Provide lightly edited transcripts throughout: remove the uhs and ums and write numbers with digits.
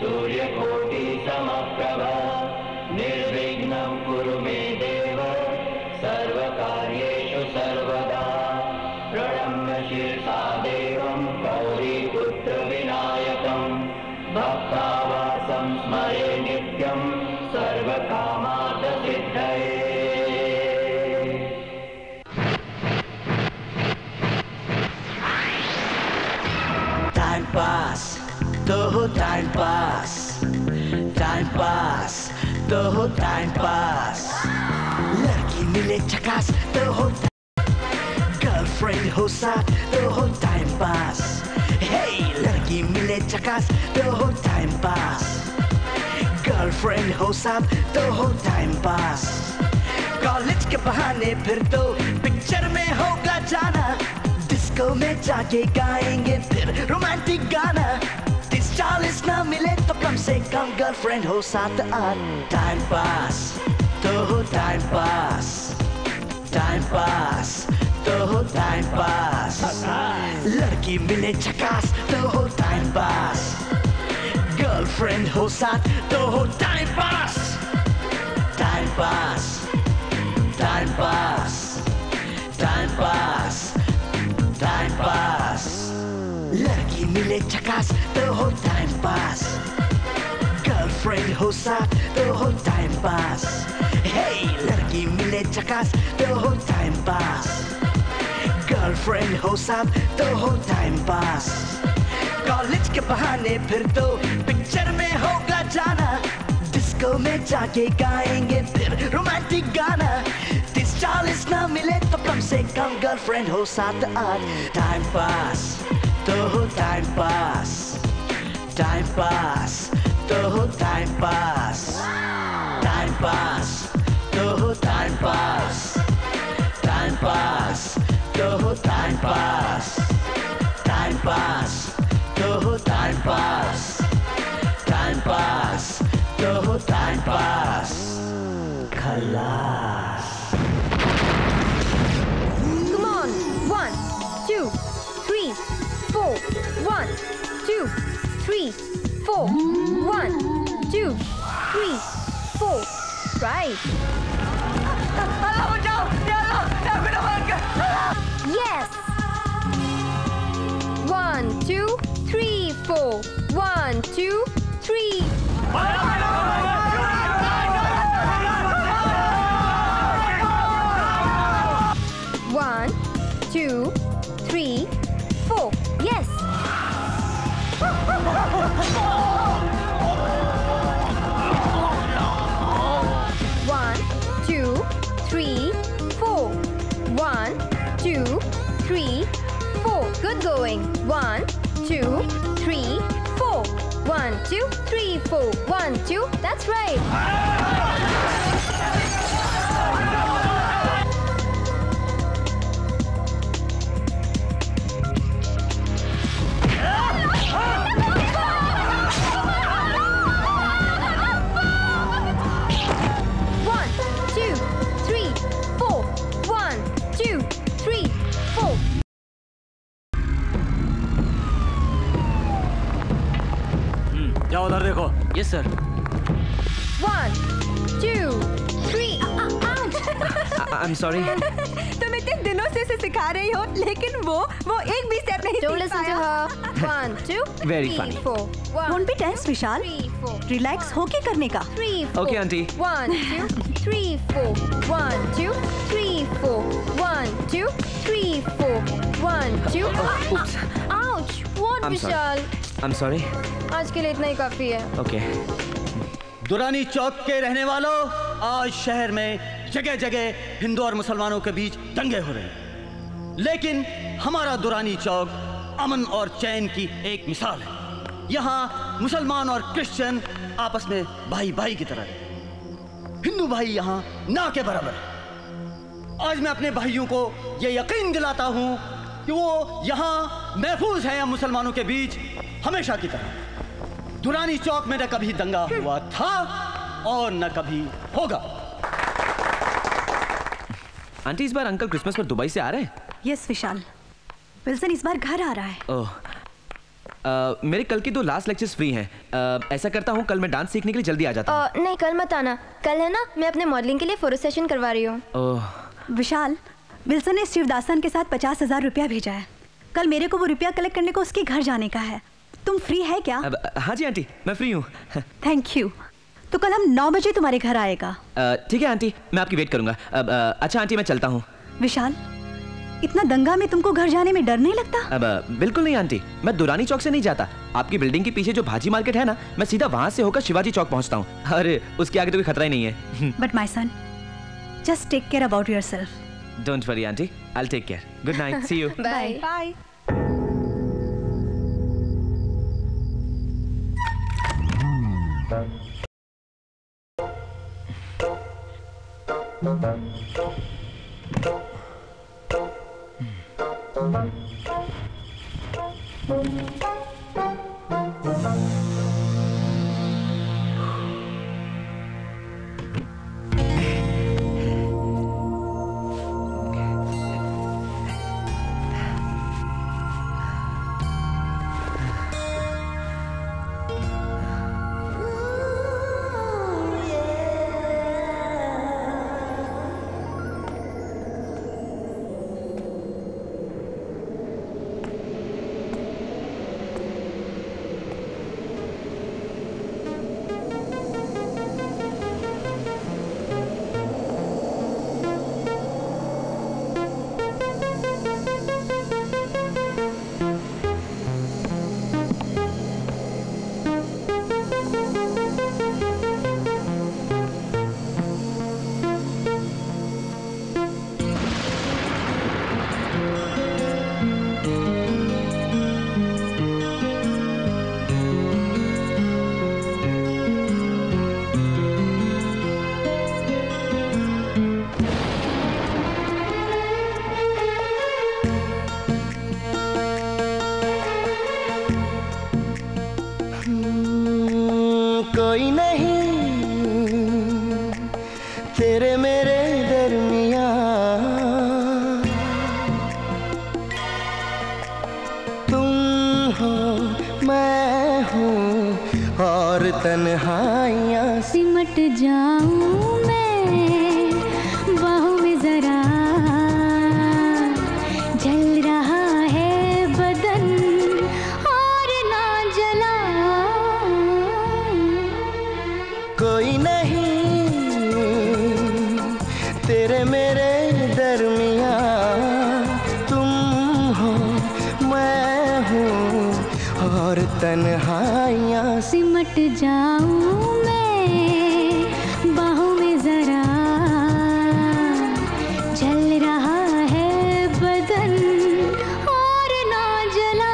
सूर्यकोटि समप्रभ निर्विघ्नं कुरु मे देव सर्वकार्येषु सर्वदा प्रणम्य शिरसा देवं गौरीपुत्र विनायकं भक्तावासं स्मरे नित्यं सर्वकामार्थसिद्धये। टाइम पास तो हो टाइम पास, टाइम पास तो हो टाइम पास, लड़की मिले झकास तो हो, गर्लफ्रेंड हो साथ तो हो टाइम पास, हे लड़की मिले झकास तो हो टाइम पास, गर्लफ्रेंड हो साथ तो हो टाइम पास, कॉलेज के बहाने फिर तो पिक्चर में होगा जाना, डिस्को में जाके गाएंगे फिर रोमांटिक गाना, 30-40 ना मिले तो कम से कम गर्लफ्रेंड हो साथ आज, टाइम पास तो हो टाइम पास, टाइम पास तो हो टाइम पास, लड़की मिले झकास तो हो टाइम पास, गर्लफ्रेंड हो साथ तो हो time pass, time pass, time pass, time pass, time pass, लड़की मिले झकास तो हो टाइम पास, गर्लफ्रेंड हो साथ तो हो टाइम पास, हे लड़की मिले झकास तो हो टाइम पास, गर्लफ्रेंड हो साथ तो हो टाइम पास, कॉलेज के बहाने फिर तो पिक्चर में होगा जाना, डिस्को में जाके गाएंगे फिर रोमांटिक गाना, 30-40 ना मिले तो कम से कम गर्लफ्रेंड हो साथ आज, टाइम पास तो हो टाइम पास, टाइम पास तो हो टाइम पास, टाइम पास तो हो टाइम पास, टाइम पास तो हो टाइम पास, टाइम पास तो हो टाइम पास, टाइम पास तो हो टाइम पास, खलास। Come on, 1, 2, 3, 4, 1, 2, 3, 4, 1, 2, 3, 4, right. Yes. 1, 2, 3, 4, 1, 2, 3. 1, 2, 3, 4. Yes. 1, 2, 3, 4. 1, 2, 3, 4. Good going. 1, 2, 3, 4. 1, 2, 3, 4. 1, 2. That's right. जाओ उधर देखो। Yes sir. 1, 2, 3. I am sorry. तुम इतने दिनों से इसे सिखा रही हो, लेकिन वो एक भी स्टेप नहीं Don't सीख listen to पाया। her. 1, 2, Very 3, funny. 4. Don't be tense, Vishal. Relax होके करने का। 3, 4. Okay, auntie. 1, 2, 3, 4. 1, 2, 3, 4. 1, 2, 3, 4. 1, 2. Oops. Ouch! What, I'm Vishal? I'm sorry. आज के लिए इतना ही काफी है। Okay. दुरानी चौक के रहने वालों, आज शहर में जगह जगह हिंदू और मुसलमानों के बीच दंगे हो रहे हैं, लेकिन हमारा दुरानी चौक अमन और चैन की एक मिसाल है। यहाँ मुसलमान और क्रिश्चियन आपस में भाई भाई की तरह है। हिंदू भाई यहाँ ना के बराबर है। आज मैं अपने भाइयों को ये यकीन दिलाता हूँ कि वो यहाँ महफूज हैं मुसलमानों के बीच हमेशा की तरह। दुरानी चौक में न कभी दंगा हुआ था और न कभी होगा। आंटी, इस बार अंकल क्रिसमस पर दुबई से आ रहे हैं? यस विशाल, विल्सन इस बार घर आ रहा है। ओह, मेरे कल के 2 लास्ट लेक्चर्स फ्री हैं। ऐसा करता हूँ, कल मैं डांस सीखने के लिए जल्दी आ जाता हूँ। नहीं, कल मत आना। कल है ना, मैं अपने मॉडलिंग के लिए फोटो सेशन करवा रही हूँ। विशाल, विल्सन ने शिवदासन के साथ 50,000 रुपया भेजा है। कल मेरे को वो रुपया कलेक्ट करने को उसके घर जाने का है। तुम फ्री है क्या? हाँ जी आंटी, मैं फ्री हूँ। Thank you. तो कल हम 9 बजे तुम्हारे घर आएगा। ठीक है आंटी, मैं आपकी वेट करूंगा। अच्छा आंटी, मैं चलता हूँ। विशाल, इतना दंगा में तुमको घर जाने में डर नहीं लगता? बिल्कुल नहीं आंटी, मैं दुरानी चौक से नहीं जाता। आपकी बिल्डिंग के पीछे जो भाजी मार्केट है ना, मैं सीधा वहां से होकर शिवाजी चौक पहुंचता हूँ। अरे उसके आगे तो कोई खतरा ही नहीं है। But my son, just take care about yourself. Don't worry aunty, I will take care. Good night, see you. Bye bye. कोई नहीं तेरे मेरे दरमियाँ, तुम हो मैं हूँ और तन्हाइयाँ। सिमट जाऊं मैं बाहों में जरा, जल रहा है बदन और ना जला। कोई नहीं तेरे मेरे दरमियाँ, तुम हो मैं हूँ और तन्हाइयाँ। सिमट जाऊं मैं बाहों में जरा, जल रहा है बदन और ना जला।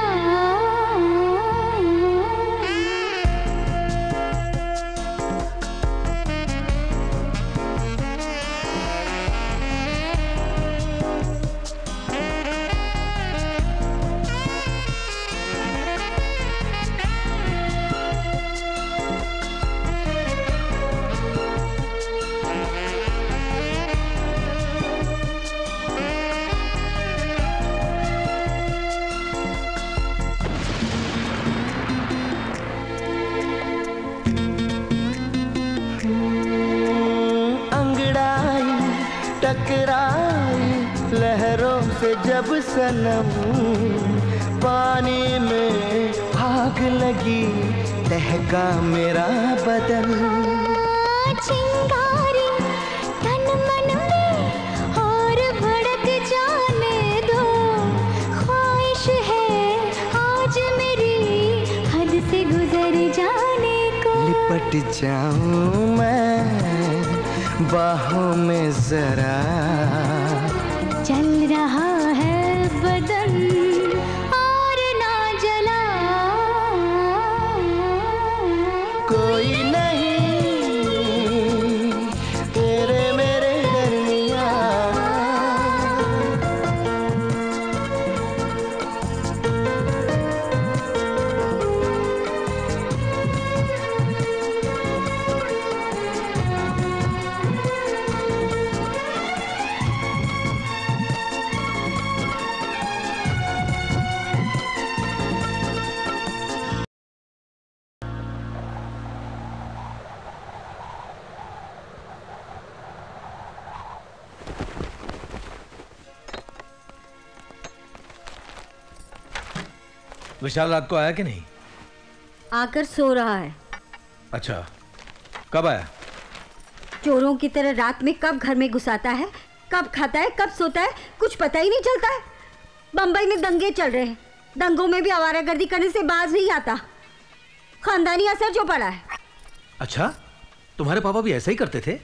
टकराई लहरों से जब सनम, पानी में आग लगी दहका मेरा बदन। चिंगारी तन मन में और भड़क जाने दो, ख्वाहिश है आज मेरी हद से गुजर जाने को। लिपट जाऊं मैं बाहों में जरा, चल रहा है बदन और ना जला। कोई नहीं तेरे मेरे दरमियाँ। विशाल रात को आया कि नहीं? आकर सो रहा है। अच्छा, कब आया? चोरों की तरह रात में कब घर में घुस आता है, कब खाता है, कब सोता है, कुछ पता ही नहीं चलता है। बंबई में दंगे चल रहे हैं, दंगों में भी आवारागर्दी करने से बाज नहीं आता। खानदानी असर जो पड़ा है। अच्छा, तुम्हारे पापा भी ऐसा ही करते थे?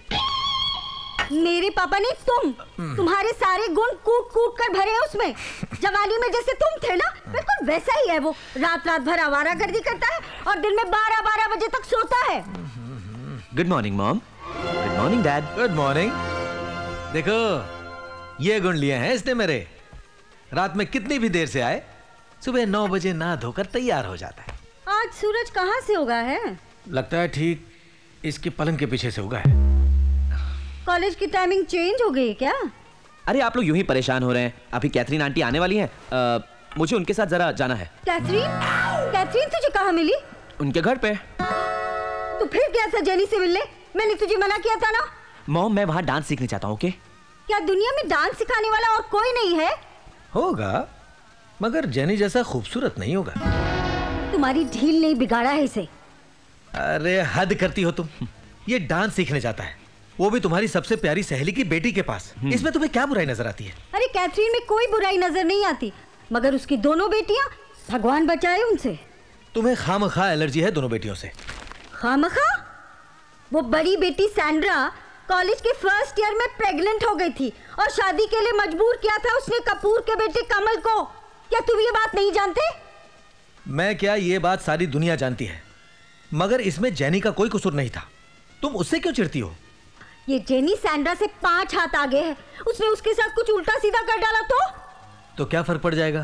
मेरे पापा नहीं, तुम्हारे सारे गुण कूट कूट कर भरे हैं उसमें। जवानी में जैसे तुम थे ना, बिल्कुल वैसा ही है वो। रात रात भर आवारागर्दी करता है और दिन में 12-12 बजे तक सोता है। Good morning mom. Good morning dad. Good morning. देखो, ये गुण लिए हैं इसने मेरे। रात में कितनी भी देर से आए, सुबह 9 बजे नहा धोकर तैयार हो जाता है। आज सूरज कहाँ से उगा है? लगता है ठीक इसके पलंग के पीछे से उगा है। कॉलेज की टाइमिंग चेंज हो गई क्या? अरे आप लोग यूं ही परेशान हो रहे हैं। अभी कैथरीन आंटी आने वाली हैं। मुझे उनके साथ जरा जाना है। कैथरीन तुझे कहाँ मिली? उनके घर पे। तू फिर गया था जेनी से मिलने? मैंने तुझे मना किया था ना। मॉम, मैं वहाँ डांस सीखने चाहता हूँ। ओके? क्या दुनिया में डांस सिखाने वाला और कोई नहीं है? होगा, मगर जेनी जैसा खूबसूरत नहीं होगा। तुम्हारी ढील नहीं बिगाड़ा है इसे। अरे हद करती हो तुम। ये डांस सीखने जाता है, वो भी तुम्हारी सबसे प्यारी सहेली की बेटी के पास। इसमें तुम्हें क्या बुराई नजर आती है? अरे कैथरीन में कोई बुराई नजर नहीं आती, मगर उसकी दोनों बेटियां, भगवान बचाए उनसे। तुम्हें खामखा एलर्जी है दोनों बेटियों से। खामखा? वो बड़ी बेटी सैंड्रा कॉलेज के फर्स्ट ईयर में प्रेग्नेंट हो गई थी और शादी के लिए मजबूर किया था उसने कपूर के बेटे कमल को। क्या तुम ये बात नहीं जानते? मैं क्या, ये बात सारी दुनिया जानती है, मगर इसमें जेनी का कोई कसूर नहीं था। तुम उससे क्यों चिढ़ती हो? ये जेनी सैंड्रा से 5 हाथ आगे है। उसने उसके साथ कुछ उल्टा सीधा कर डाला तो क्या फर्क पड़ जाएगा?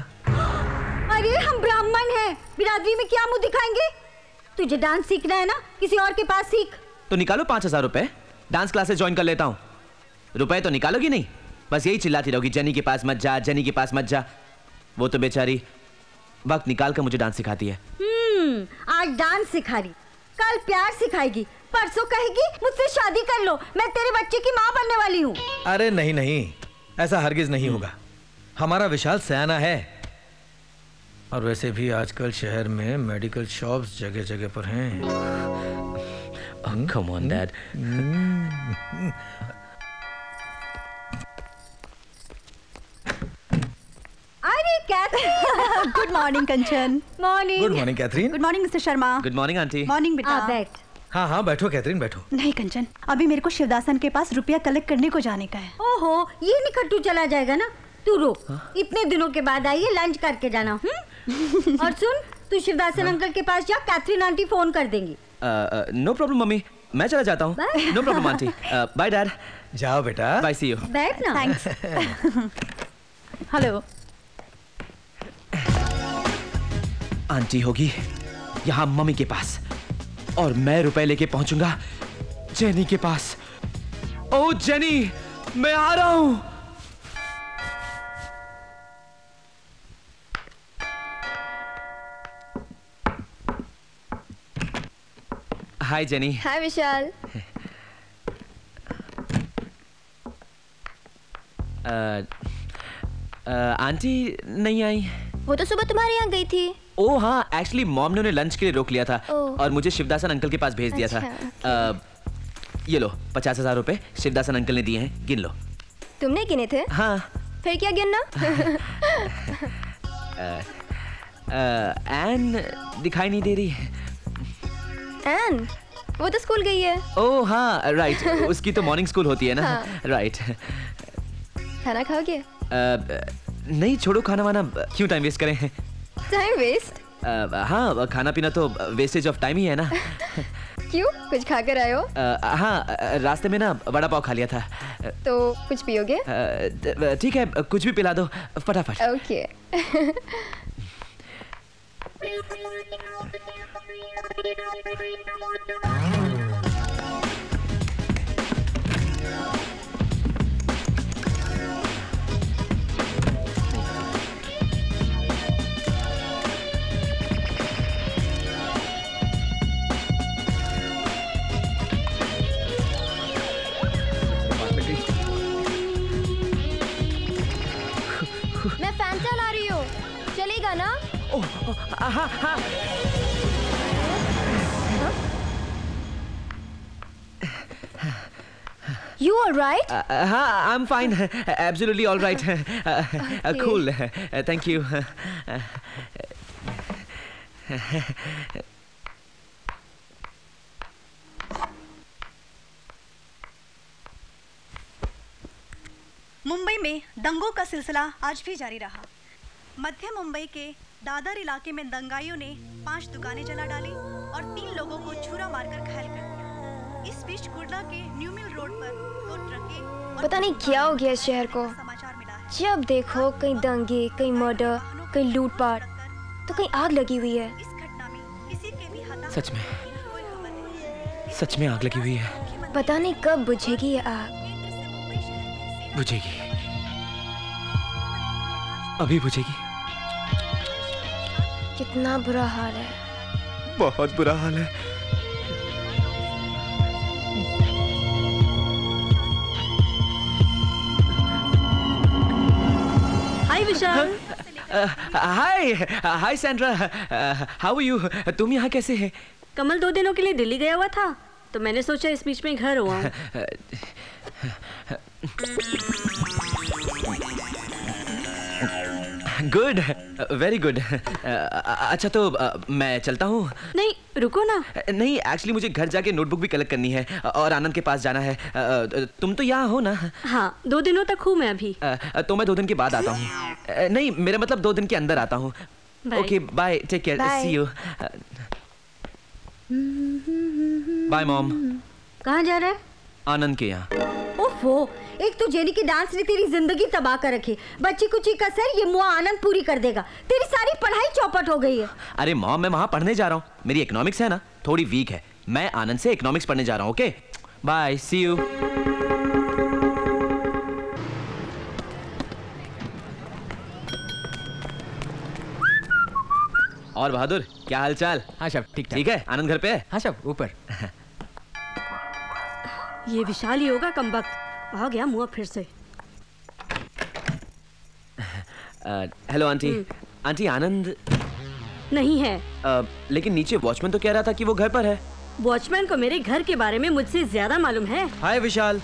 अरे हम ब्राह्मण हैं, बिरादरी में क्या मुंह दिखाएंगे? तुझे डांस सीखना है ना, किसी और के पास सीख। तो निकालो 5000 रुपए, डांस क्लासेस ज्वाइन कर लेता हूँ। रुपए तो निकालोगी नहीं, बस यही चिल्लाती रहोगी जेनी के पास मत जा, जेनी के पास मत जा। वो तो बेचारी वक्त निकाल कर मुझे डांस सिखाती है। आज डांस सिखा रही, कल प्यार सिखाएगी, परसों कहेगी मुझसे शादी कर लो, मैं तेरे बच्चे की माँ बनने वाली हूँ। अरे नहीं नहीं, ऐसा हरगिज नहीं होगा। हमारा विशाल सयाना है। और वैसे भी आजकल शहर में मेडिकल शॉप्स जगह जगह पर हैं। Come on dad. अरे Catherine. Good morning Kanchan. Morning. Good morning Catherine. Good morning mister Sharma. Good morning aunty. Morning बेटा। बैठ। हाँ हाँ बैठो कैथरीन, बैठो। नहीं कंचन, अभी मेरे को शिवदासन के पास रुपया कलेक्ट करने को जाने का है। ओहो, ये निकट्टू चला जाएगा ना। तू रुक, इतने दिनों के बाद आई है, लंच करके जाना। और सुन, तू शिवदासन अंकल के पास जा, कैथरीन आंटी फोन कर देंगी। नो प्रॉब्लम मम्मी, मैं चला जाता हूँ। No problem aunty. Bye dad. जाओ बेटा। Bye, see you. बैठ ना। थैंक्स। हेलो। आंटी होगी यहाँ मम्मी के पास और मैं रुपए लेके पहुंचूंगा जेनी के पास। ओ जेनी, मैं आ रहा हूं। हाय जेनी। हाय विशाल। आंटी नहीं आई? वो तो सुबह तुम्हारे यहाँ गई थी। ओ हाँ, एक्चुअली मॉम ने उन्हें लंच के लिए रोक लिया था ओह। और मुझे शिवदासन अंकल के पास भेज दिया था। ये लो 50,000 रुपए शिवदासन अंकल ने दिए हैं, गिन लो। तुमने गिने थे? हाँ। फिर क्या गिनना? एन दिखाई नहीं दे रही। एन? वो तो स्कूल गई है। ओह हाँ राइट, उसकी तो मॉर्निंग स्कूल होती है ना। हाँ। राइट। खाना खाओगे? नहीं छोड़ो, खाना वाना क्यों टाइम वेस्ट करें। Time waste? हाँ, खाना पीना तो वेस्टेज ऑफ टाइम ही है ना। क्यों, कुछ खा कर आए हो? हाँ, रास्ते में ना वड़ा पाव खा लिया था। तो कुछ पियोगे? ठीक है, कुछ भी पिला दो फटाफट। ओके। मैं फैन चला रही हूँ, चलेगा ना? हाँ हाँ। You all right? हाँ, I'm fine. Absolutely all right. Cool. Thank you. Mumbai में दंगों का सिलसिला आज भी जारी रहा। मध्य मुंबई के दादर इलाके में दंगाइयों ने 5 दुकानें जला डाली और 3 लोगों को छुरा मारकर घायल कर दिया। इस बीच कुर्ला के न्यू मिल रोड पर 2 ट्रकें पता नहीं क्या हो गया इस शहर को। समाचार मिला है। जब देखो कहीं दंगे, कहीं मर्डर, कहीं लूटपाट, तो कहीं आग लगी हुई है। इस घटना में किसी के भी हताहत सच में, कोई खबर नहीं। सच में आग लगी हुई है। पता नहीं कब बुझेगी ये आग। बुझेगी, अभी बुझेगी। कितना बुरा हाल है। बहुत बुरा हाल है। हाय विशाल। हाय सैंड्रा, हाउ आर यू? तुम यहाँ कैसे है? कमल 2 दिनों के लिए दिल्ली गया हुआ था, तो मैंने सोचा इस बीच में घर हुआ। Good, very good. अच्छा तो मैं चलता हूँ। नहीं रुको ना। नहीं, एक्चुअली मुझे घर जाके नोटबुक भी कलेक्ट करनी है और आनंद के पास जाना है। तुम तो यहाँ हो ना? हाँ, 2 दिनों तक हूँ मैं अभी। तो मैं 2 दिन के बाद आता हूँ। नहीं, मेरा मतलब 2 दिन के अंदर आता हूँ। Okay, bye, take care, see you. Bye mom. कहाँ जा रहा है? आनंद के यहाँ। ओफो, एक तो जेनी की डांस ने तेरी जिंदगी तबाह कर रखी। बच्ची कुची कसर ये मुआ आनंद पूरी कर देगा। तेरी सारी पढ़ाई चौपट हो गई है। अरे मॉम, मैं वहाँ पढ़ने जा रहा हूँ। मेरी इकोनॉमिक्स है ना, थोड़ी वीक है। मैं आनंद से इकोनॉमिक्स पढ़ने जा रहा हूँ। Okay, bye, see you. और बहादुर, क्या हाल चाल? हाँ साहब, ठीक है। आनंद घर पे है? हाँ साहब, ऊपर। ये विशाल ही होगा कमबख्त। आ गया मुआ फिर से। Hello aunty. आंटी, आनंद नहीं है। लेकिन नीचे वॉचमैन तो कह रहा था कि वो घर पर है। वॉचमैन को मेरे घर के बारे में मुझसे ज्यादा मालूम है। हाय विशाल।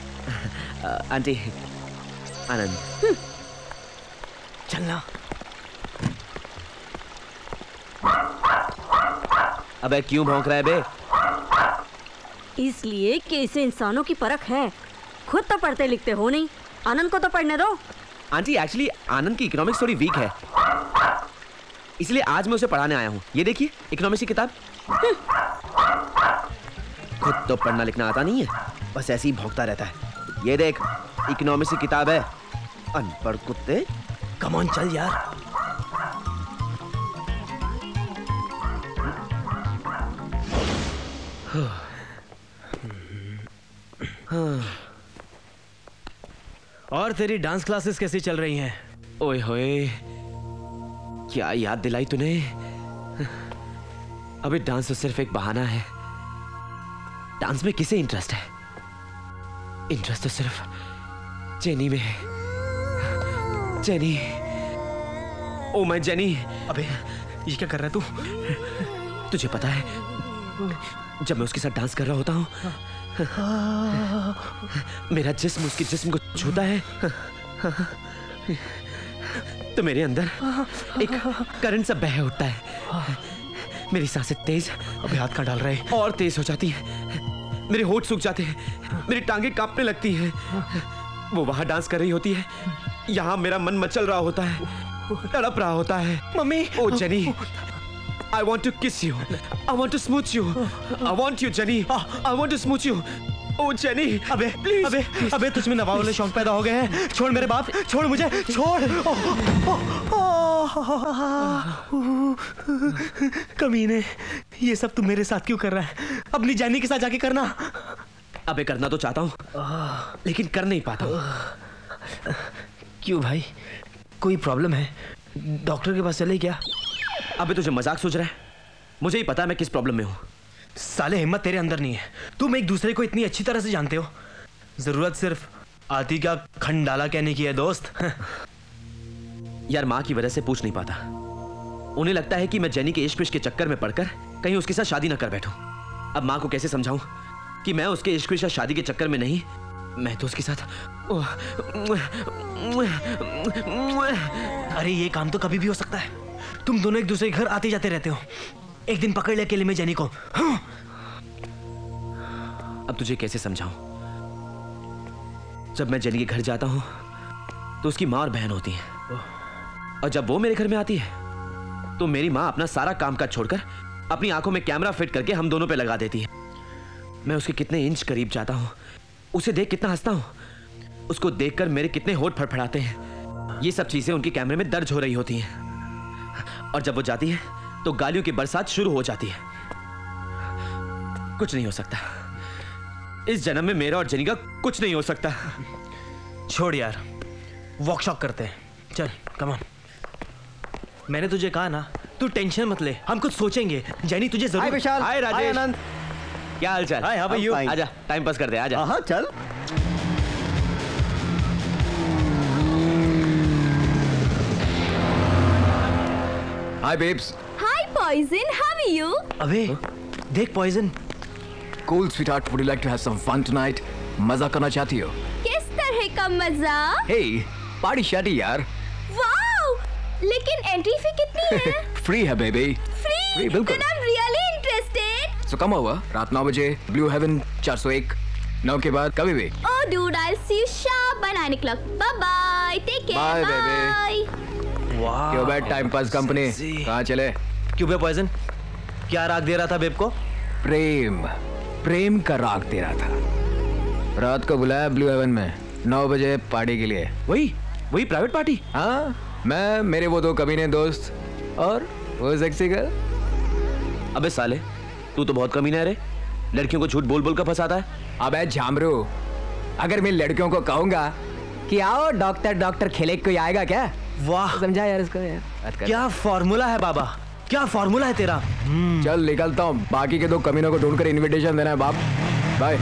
आंटी, आनंद चलना। अबे क्यों भौंक रहा है बे? इसलिए कि इसे इंसानों की परख है। खुद तो पढ़ते लिखते हो नहीं, आनंद को तो पढ़ने दो। आंटी, एक्चुअली आनंद की इकोनॉमिक्स थोड़ी वीक है, इसलिए आज मैं उसे पढ़ाने आया हूँ। ये देखिए, इकोनॉमिक्स की किताब। खुद तो पढ़ना लिखना आता नहीं है, बस ऐसे ही भौंकता रहता है। ये देख, इकोनॉमिक्स की किताब है। अनपढ़ कुत्ते। कम ऑन, चल यार। और तेरी डांस क्लासेस कैसी चल रही हैं? ओए होए, क्या याद दिलाई तूने। अबे डांस तो सिर्फ एक बहाना है। डांस में किसे इंटरेस्ट है? इंटरेस्ट तो सिर्फ जेनी में है। जेनी, ओ मैं जेनी। अबे ये क्या कर रहा है तू? तुझे पता है, जब मैं उसके साथ डांस कर रहा होता हूँ, मेरा जिस्म उसके जिस्म को छूता है, तो मेरे अंदर एक करंट सा बह उठता है। मेरी सांसें तेज, अबे हाथ कहाँ डाल रहे हैं? और तेज हो जाती है। मेरे होंठ सूख जाते हैं, मेरी टांगें कांपने लगती हैं। वो वहां डांस कर रही होती है, यहाँ मेरा मन मचल रहा होता है, तड़प रहा होता है। Mummy. Oh Jenny, I want to kiss you. I want to smooch you. I want you, Jenny. I want to smooch you. Oh, Jenny. अबे please. अबे तुझ में नवा वाले शौक पैदा हो गए हैं। छोड़ मेरे बाप, छोड़ मुझे, छोड़। कमीने, ये सब तू मेरे साथ क्यों कर रहा है? अपनी जैनी के साथ जाके करना। अबे करना तो चाहता हूँ, लेकिन कर नहीं पाता हूँ। क्यों भाई, कोई प्रॉब्लम है? डॉक्टर के पास चले क्या? अबे तुझे मजाक सूझ रहा है? मुझे ही पता है मैं किस प्रॉब्लम में हूँ। साले हिम्मत तेरे अंदर नहीं है। तुम एक दूसरे को इतनी अच्छी तरह से जानते हो। जरूरत सिर्फ आती का खंडाला कहने की है दोस्त। यार, माँ की वजह से पूछ नहीं पाता। उन्हें लगता है कि मैं जेनी के इश्क विश्क के चक्कर में पड़कर कहीं उसके साथ शादी ना कर बैठूं। अब माँ को कैसे समझाऊं कि मैं उसके इश्क विश्क शादी के चक्कर में नहीं, मैं तो उसके साथ। अरे ये काम तो कभी भी हो सकता है। तुम दोनों एक दूसरे के घर आते जाते रहते हो। एक दिन पकड़ ले अकेले में जेनी को। हाँ। अब तुझे कैसे समझाऊं? जब मैं जेनी के घर जाता हूं तो उसकी माँ और बहन होती हैं, और जब वो मेरे घर में आती है तो मेरी माँ अपना सारा कामकाज छोड़कर अपनी आंखों में कैमरा फिट करके हम दोनों पे लगा देती है। मैं उसके कितने इंच करीब जाता हूं, उसे देख कितना हंसता हूं, उसको देखकर मेरे कितने होठ फड़फड़ाते हैं। ये सब चीजें उनके कैमरे में दर्ज हो रही होती हैं, और जब वो जाती है तो गालियों की बरसात शुरू हो जाती है। कुछ नहीं हो सकता इस जन्म में, मेरा और जेनी का कुछ नहीं हो सकता। छोड़ यार, वर्कशॉप करते हैं। चल कम ऑन। मैंने तुझे कहा ना, तू टेंशन मत ले, हम कुछ सोचेंगे। जेनी तुझे जरूर। हाय विशाल। हाय राजेश। हाय आनंद। क्या हाल चाल? Hi, how are you? आजा टाइम पास करते हैं, आजा। हाँ चल। Hi babes. Hi poison, how are you? अबे देख poison. Cool sweetheart, would you like to have some fun tonight? मजा करना चाहती हो? किस तरह का मजा? हे पार्टी शार्टी यार। वाओ, लेकिन एंट्री फी कितनी है? फ्री है बेबी। फ्री? बिल्कुल। Then I'm really interested. So come over, रात 9 बजे, ब्लू हेवन 401, 9 के बाद कभी भी। Oh dude, I'll see you sharp by 9 o'clock. Bye bye. Take care. Bye, Bye. वाह, क्यों बैठ टाइम पास कंपनी? कहाँ चले? क्यों बे पॉइजन? क्या राग दे रहा था बेब को? प्रेम का राग दे रहा था। रात को बुलाया ब्लू हेवन में 9 बजे पार्टी के लिए। वही प्राइवेट पार्टी? हाँ, मैं, मेरे वो 2 कमीने दोस्त और वो सेक्सी गर्ल। अबे साले, तू तो बहुत कमीना है रे, लड़कियों को झूठ बोल बोल कर फंसाता है। अबे झामरू, अगर मैं लड़कियों को कहूंगा कि आओ डॉक्टर खेले, कोई आएगा क्या? वाह, समझा यार इसको यार। क्या फॉर्मूला है बाबा, क्या फॉर्मूला है तेरा। चल निकलता हूँ, बाकी के 2 कमीनों को ढूंढकर इनविटेशन देना है बाप। बाय।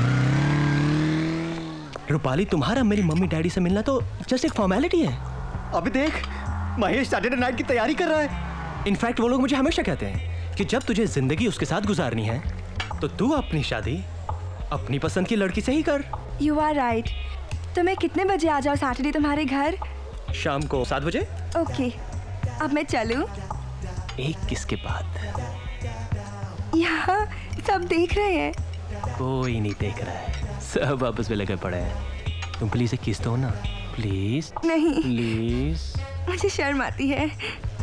रूपाली, तुम्हारा मेरी मम्मी डैडी से मिलना तो जस्ट एक फॉर्मेलिटी है। अभी देख, महेश सैटरडे नाइट की तैयारी कर रहा है। इनफैक्ट वो लोग मुझे हमेशा कहते हैं कि जब तुझे जिंदगी उसके साथ गुजारनी है तो तू अपनी शादी अपनी पसंद की लड़की से ही कर। You are right. तो मैं कितने बजे आ जाऊँ सैटरडे तुम्हारे घर? शाम को 7 बजे। ओके, अब मैं चलूँ? एक किसके बाद? यहाँ सब देख रहे हैं। कोई नहीं देख रहा है, सब आपस में लगे पड़े हैं। तुम प्लीज एक किस दो ना, प्लीज। नहीं प्लीज, मुझे शर्म आती है।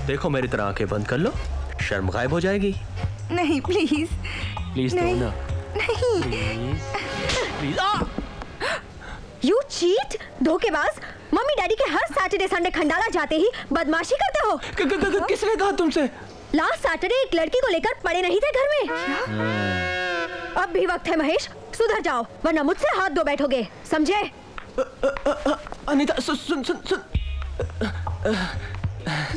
देखो मेरी तरह आंखें बंद कर लो, शर्म गायब हो जाएगी। नहीं प्लीज। प्लीज दो ना। नहीं प्लीज। यू चीट, धोखेबाज। मम्मी डैडी के हर सैटरडे संडे खंडाला जाते ही बदमाशी करते हो। किसने कहा तुमसे? लास्ट सैटरडे एक लड़की को लेकर पड़े नहीं थे घर में। अब भी वक्त है महेश, सुधर जाओ वरना मुझसे हाथ धो बैठोगे, समझे? अनीता सुन।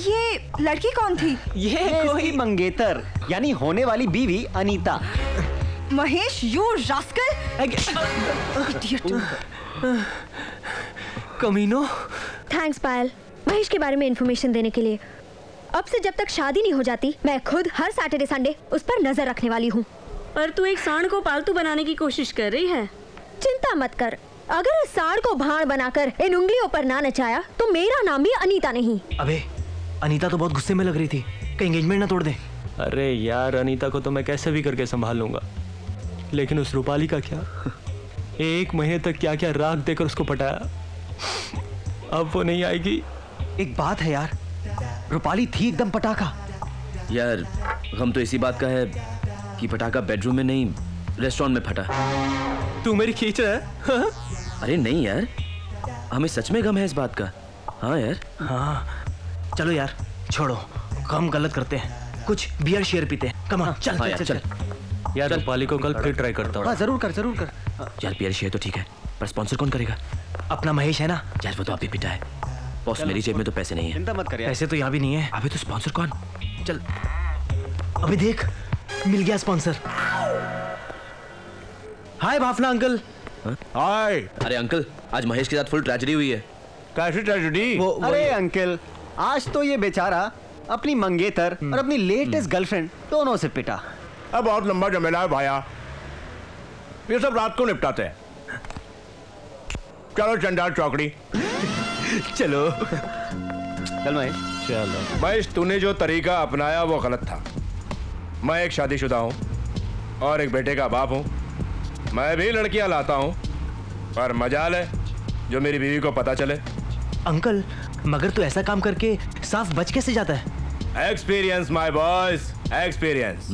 ये लड़की कौन थी? ये कोई मंगेतर, यानी होने वाली बीवी अनीता। Mahesh, you rascal. कमीनो। थैंक्स पायल, महेश के बारे में इंफॉर्मेशन देने के लिए। अब से जब तक शादी नहीं हो जाती, मैं खुद हर सैटरडे संडे उस पर नजर रखने वाली हूँ। पर तू एक सांड को पालतू बनाने की कोशिश कर रही है। चिंता मत कर, अगर इस सांड को भाड़ बनाकर इन उंगलियों पर ना नचाया तो मेरा नाम भी अनीता नहीं। अबे अनीता तो बहुत गुस्से में लग रही थी, कहीं एंगेजमेंट ना तोड़ दे। अरे यार, अनीता को तो मैं कैसे भी करके संभाल लूंगा, लेकिन उस रूपाली का क्या? 1 महीने तक क्या क्या राग देकर उसको पटाया, अब वो नहीं आएगी। एक बात है यार, रूपाली थी एकदम पटाखा। यार हम तो इसी बात का है कि पटाखा बेडरूम में नहीं रेस्टोरेंट में फटा। तू मेरी खींच रहा है? अरे नहीं यार, हमें सच में गम है इस बात का। हाँ यार। हाँ चलो यार, छोड़ो, हम गलत करते हैं, कुछ बियर शेयर पीते हैं। कम ऑन, चल। हाँ चल। यार रूपाली को कल फिर ट्राई करता हूँ। जरूर कर। यार बियर शेयर तो ठीक है, पर स्पॉन्सर कौन करेगा? अपना महेश है ना। यार वो तो अभी पिटा है बॉस, मेरी जेब में तो पैसे नहीं है। चिंता मत कर यार। पैसे तो यहाँ भी नहीं है। अबे तो स्पॉन्सर कौन? चल अभी देख, मिल गया स्पॉन्सर। हाय भाफना अंकल। हाय। अरे अंकल, आज महेश के साथ फुल ट्रेजेडी हुई है। कैसी ट्रेजेडी? अरे अंकल, आज तो ये बेचारा अपनी मंगेतर और अपनी लेटेस्ट गर्लफ्रेंड दोनों से पिटा। अब बहुत लंबा झमेला है भाया, ये सब रात को निपटाते हैं। चलो चंडाल चौकड़ी। चलो चल महेश। चलो महेश, तूने जो तरीका अपनाया वो गलत था। मैं एक शादीशुदा हूँ और एक बेटे का बाप हूँ। मैं भी लड़कियां लाता हूँ, पर मजाल है जो मेरी बीवी को पता चले। अंकल मगर तू ऐसा काम करके साफ बच कैसे जाता है? Experience my boys, experience.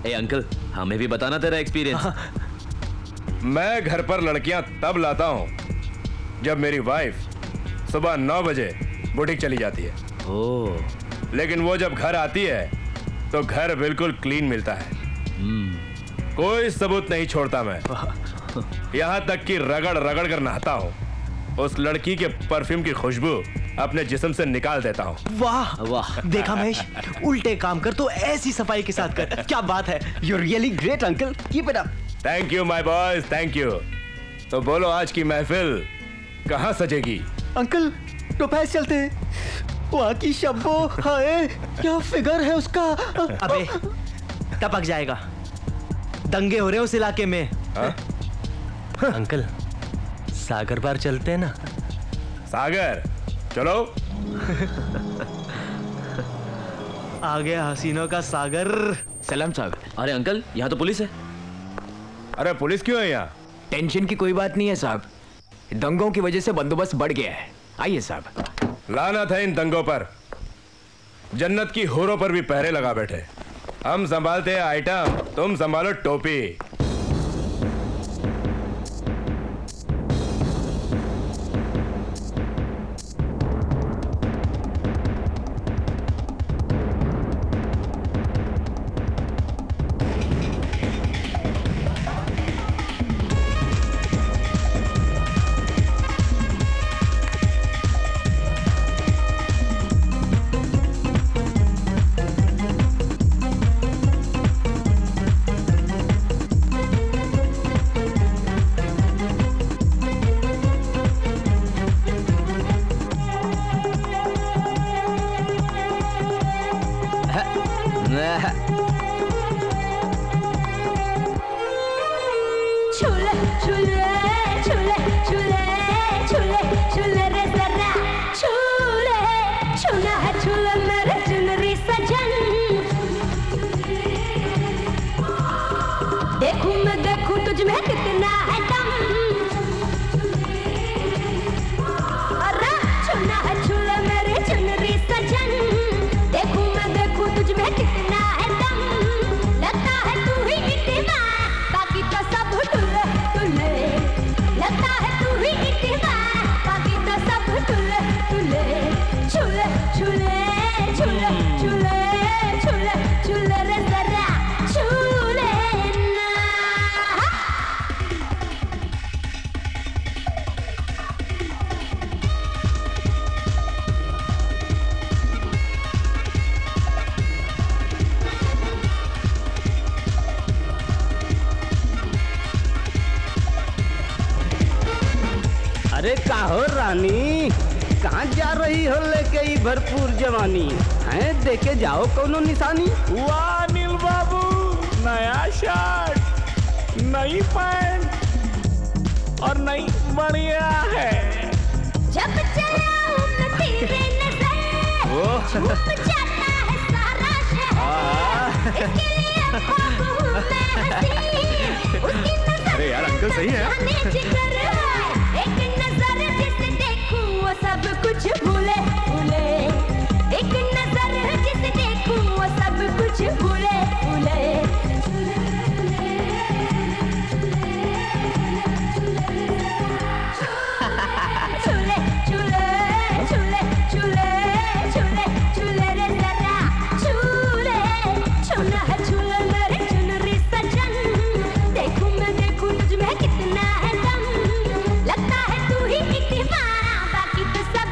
A uncle, हमें भी बताना तेरा एक्सपीरियंस। मैं घर पर लड़कियां तब लाता हूँ जब मेरी वाइफ सुबह 9 बजे बुटीक चली जाती है। लेकिन वो जब घर आती है तो घर बिल्कुल क्लीन मिलता है। कोई सबूत नहीं छोड़ता मैं। यहाँ तक कि रगड़ रगड़ कर नहाता हूँ। उस लड़की के परफ्यूम की खुशबू अपने जिस्म से निकाल देता हूँ। वाह वाह, देखा महेश, उल्टे काम कर तो ऐसी सफाई के साथ कर। क्या बात है, you really great uncle, keep it up. Thank you my boys, thank you. तो बोलो आज की महफिल कहाँ सजेगी? अंकल दोपहर चलते हैं। वहाँ की शब्बो, हाय क्या फिगर है उसका। अबे टपक जाएगा, दंगे हो रहे उस इलाके में। अंकल सागर पार चलते हैं ना? सागर चलो। आ गया हसीनों का सागर। सलाम साहब। अरे अंकल, यहाँ तो पुलिस है। अरे पुलिस क्यों है यहाँ? टेंशन की कोई बात नहीं है साहब, दंगों की वजह से बंदोबस्त बढ़ गया है। आइए साहब। लानत है इन दंगों पर। जन्नत की हूरों पर भी पहरे लगा बैठे। हम संभालते हैं आइटम, तुम संभालो टोपी। अरे काहो रानी, कहाँ जा रही हो लेके ई भरपूर जवानी है? देखे जाओ कोनो निशानी। वाह नील बाबू, नया शर्ट, नई पैंट और नई बढ़िया है। जब चलाऊं मैं तेरे नजर, छुप जाता है सारा शहर। इसके लिए ख्वाब हूँ मैं हंसी, उसकी नजर अरे यार अंकल सही है। एक नजर जिसे देखूं वो सब कुछ भूले भूले। एक नजर जिसे देखूं वो सब कुछ भूले भूले। चूले चूले चूले चूले चूले चूले रे जरा चूले, छूना है चूले मेरे चुनरी सजन। देखूं मैं देखूं तुझ में कितना है दम, लगता है तू ही एक दीवाना, बाकी तो सब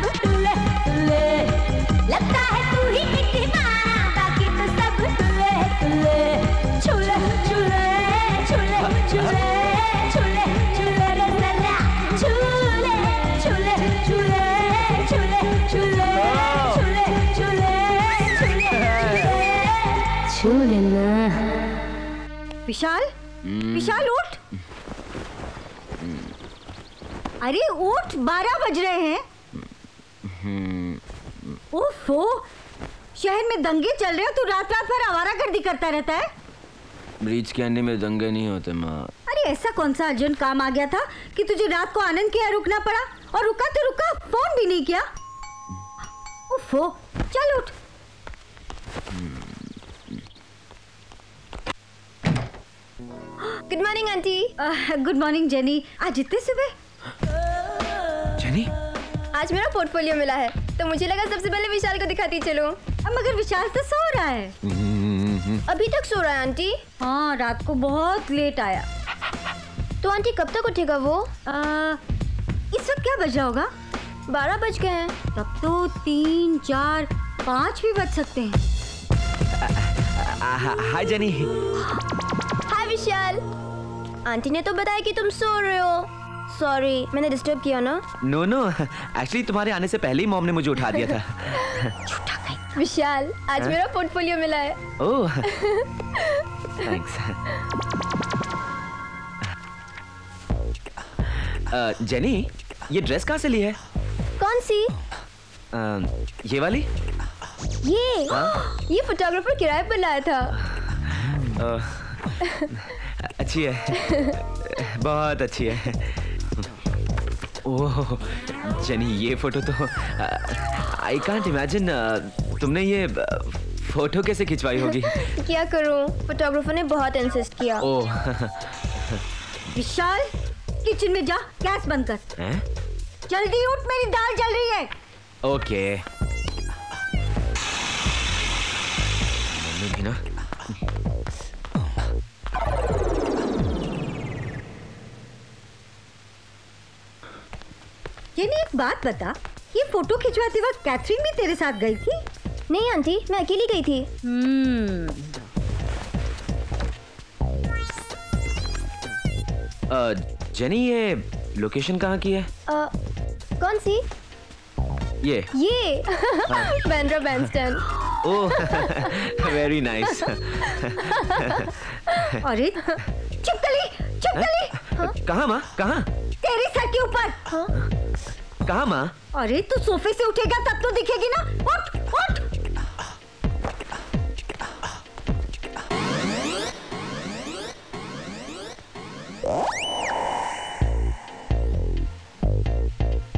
विशाल, विशाल उठ। अरे उठ, 12 बज रहे हैं। ओफो, शहर में दंगे चल रहे हो, तू रात रात भर आवारागर्दी करता रहता है। ब्रिज के अंडे में दंगे नहीं होते माँ। अरे ऐसा कौन सा अर्जेंट काम आ गया था कि तुझे रात को आनंद के यहाँ रुकना पड़ा, और रुका तो रुका, फोन भी नहीं किया। ओफो, चल उठ। Good morning aunty. Good morning jenny. आज इतने सुबह? जेनी, आज मेरा पोर्टफोलियो मिला है तो मुझे लगा सबसे पहले विशाल को दिखाती चलो। मगर विशाल तो सो रहा है। अभी तक सो रहा है आंटी? हाँ, रात को बहुत लेट आया। तो आंटी कब तक उठेगा वो? इस वक्त क्या बजा होगा? 12 बज गए हैं। तब तो 3, 4, 5 भी बज सकते हैं। हाय जेनी। हाय विशाल। आंटी ने तो बताया कि तुम सो रहे हो। सॉरी, मैंने डिस्टर्ब किया ना? नो नो, एक्चुअली तुम्हारे आने से पहले ही मॉम ने मुझे उठा दिया था। झूठा कहीं। विशाल, आज मेरा पोर्टफोलियो मिला है। ओह, थैंक्स। जेनी, ये ड्रेस कहाँ से ली है? कौन सी? ये वाली? ये फोटोग्राफर किराए पर लाया था। अच्छी है, बहुत अच्छी है। ओह जेनी, ये फोटो तो आई कांट इमेजिन तुमने ये फोटो कैसे खिंचवाई होगी। क्या करूं, फोटोग्राफर ने बहुत इंसिस्ट किया। ओह विशाल, किचन में जा, गैस बंद कर। हैं? जल्दी उठ, मेरी दाल जल रही है। ओके। मम्मी भी ना। जेनी, एक बात बता, ये फोटो खिंचवाते वक्त कैथरीन भी तेरे साथ गई थी? नहीं आंटी, मैं अकेली गई थी। जेनी, ये लोकेशन कहाँ की है? कौन सी? ये बांद्रा बैंडस्टैंड। ओह, वेरी नाइस। अरे छिपकली, छिपकली। कहाँ माँ, कहाँ? तेरे सर के ऊपर। कहाँ माँ? अरे तू सोफे से उठेगा तब तो दिखेगी ना। उठ, उठ।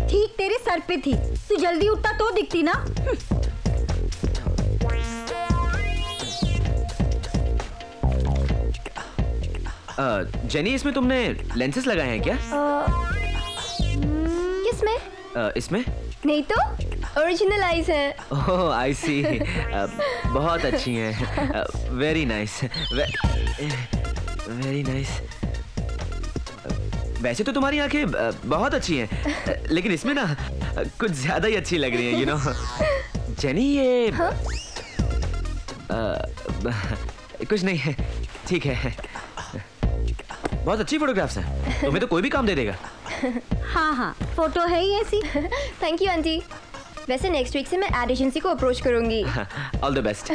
ठीक तेरे सर पे थी, तू जल्दी उठता तो दिखती ना। जेनी, इसमें तुमने लेंसेज लगाए हैं क्या? किसमें? इसमें? नहीं तो, ओरिजिनल आईज हैं। ओह आई सी। बहुत अच्छी हैं। Very nice, very nice. वैसे तो तुम्हारी आंखें बहुत अच्छी हैं, लेकिन इसमें ना कुछ ज्यादा ही अच्छी लग रही हैं, यू नो। जेनी, ये कुछ नहीं है, ठीक है। बहुत अच्छी फोटोग्राफ्स हैं, तुम्हें तो कोई भी काम दे देगा। हाँ हाँ, फोटो है ही ऐसी। Thank you aunty. वैसे नेक्स्ट वीक से मैं एड एजेंसी को अप्रोच करूंगी। All the best.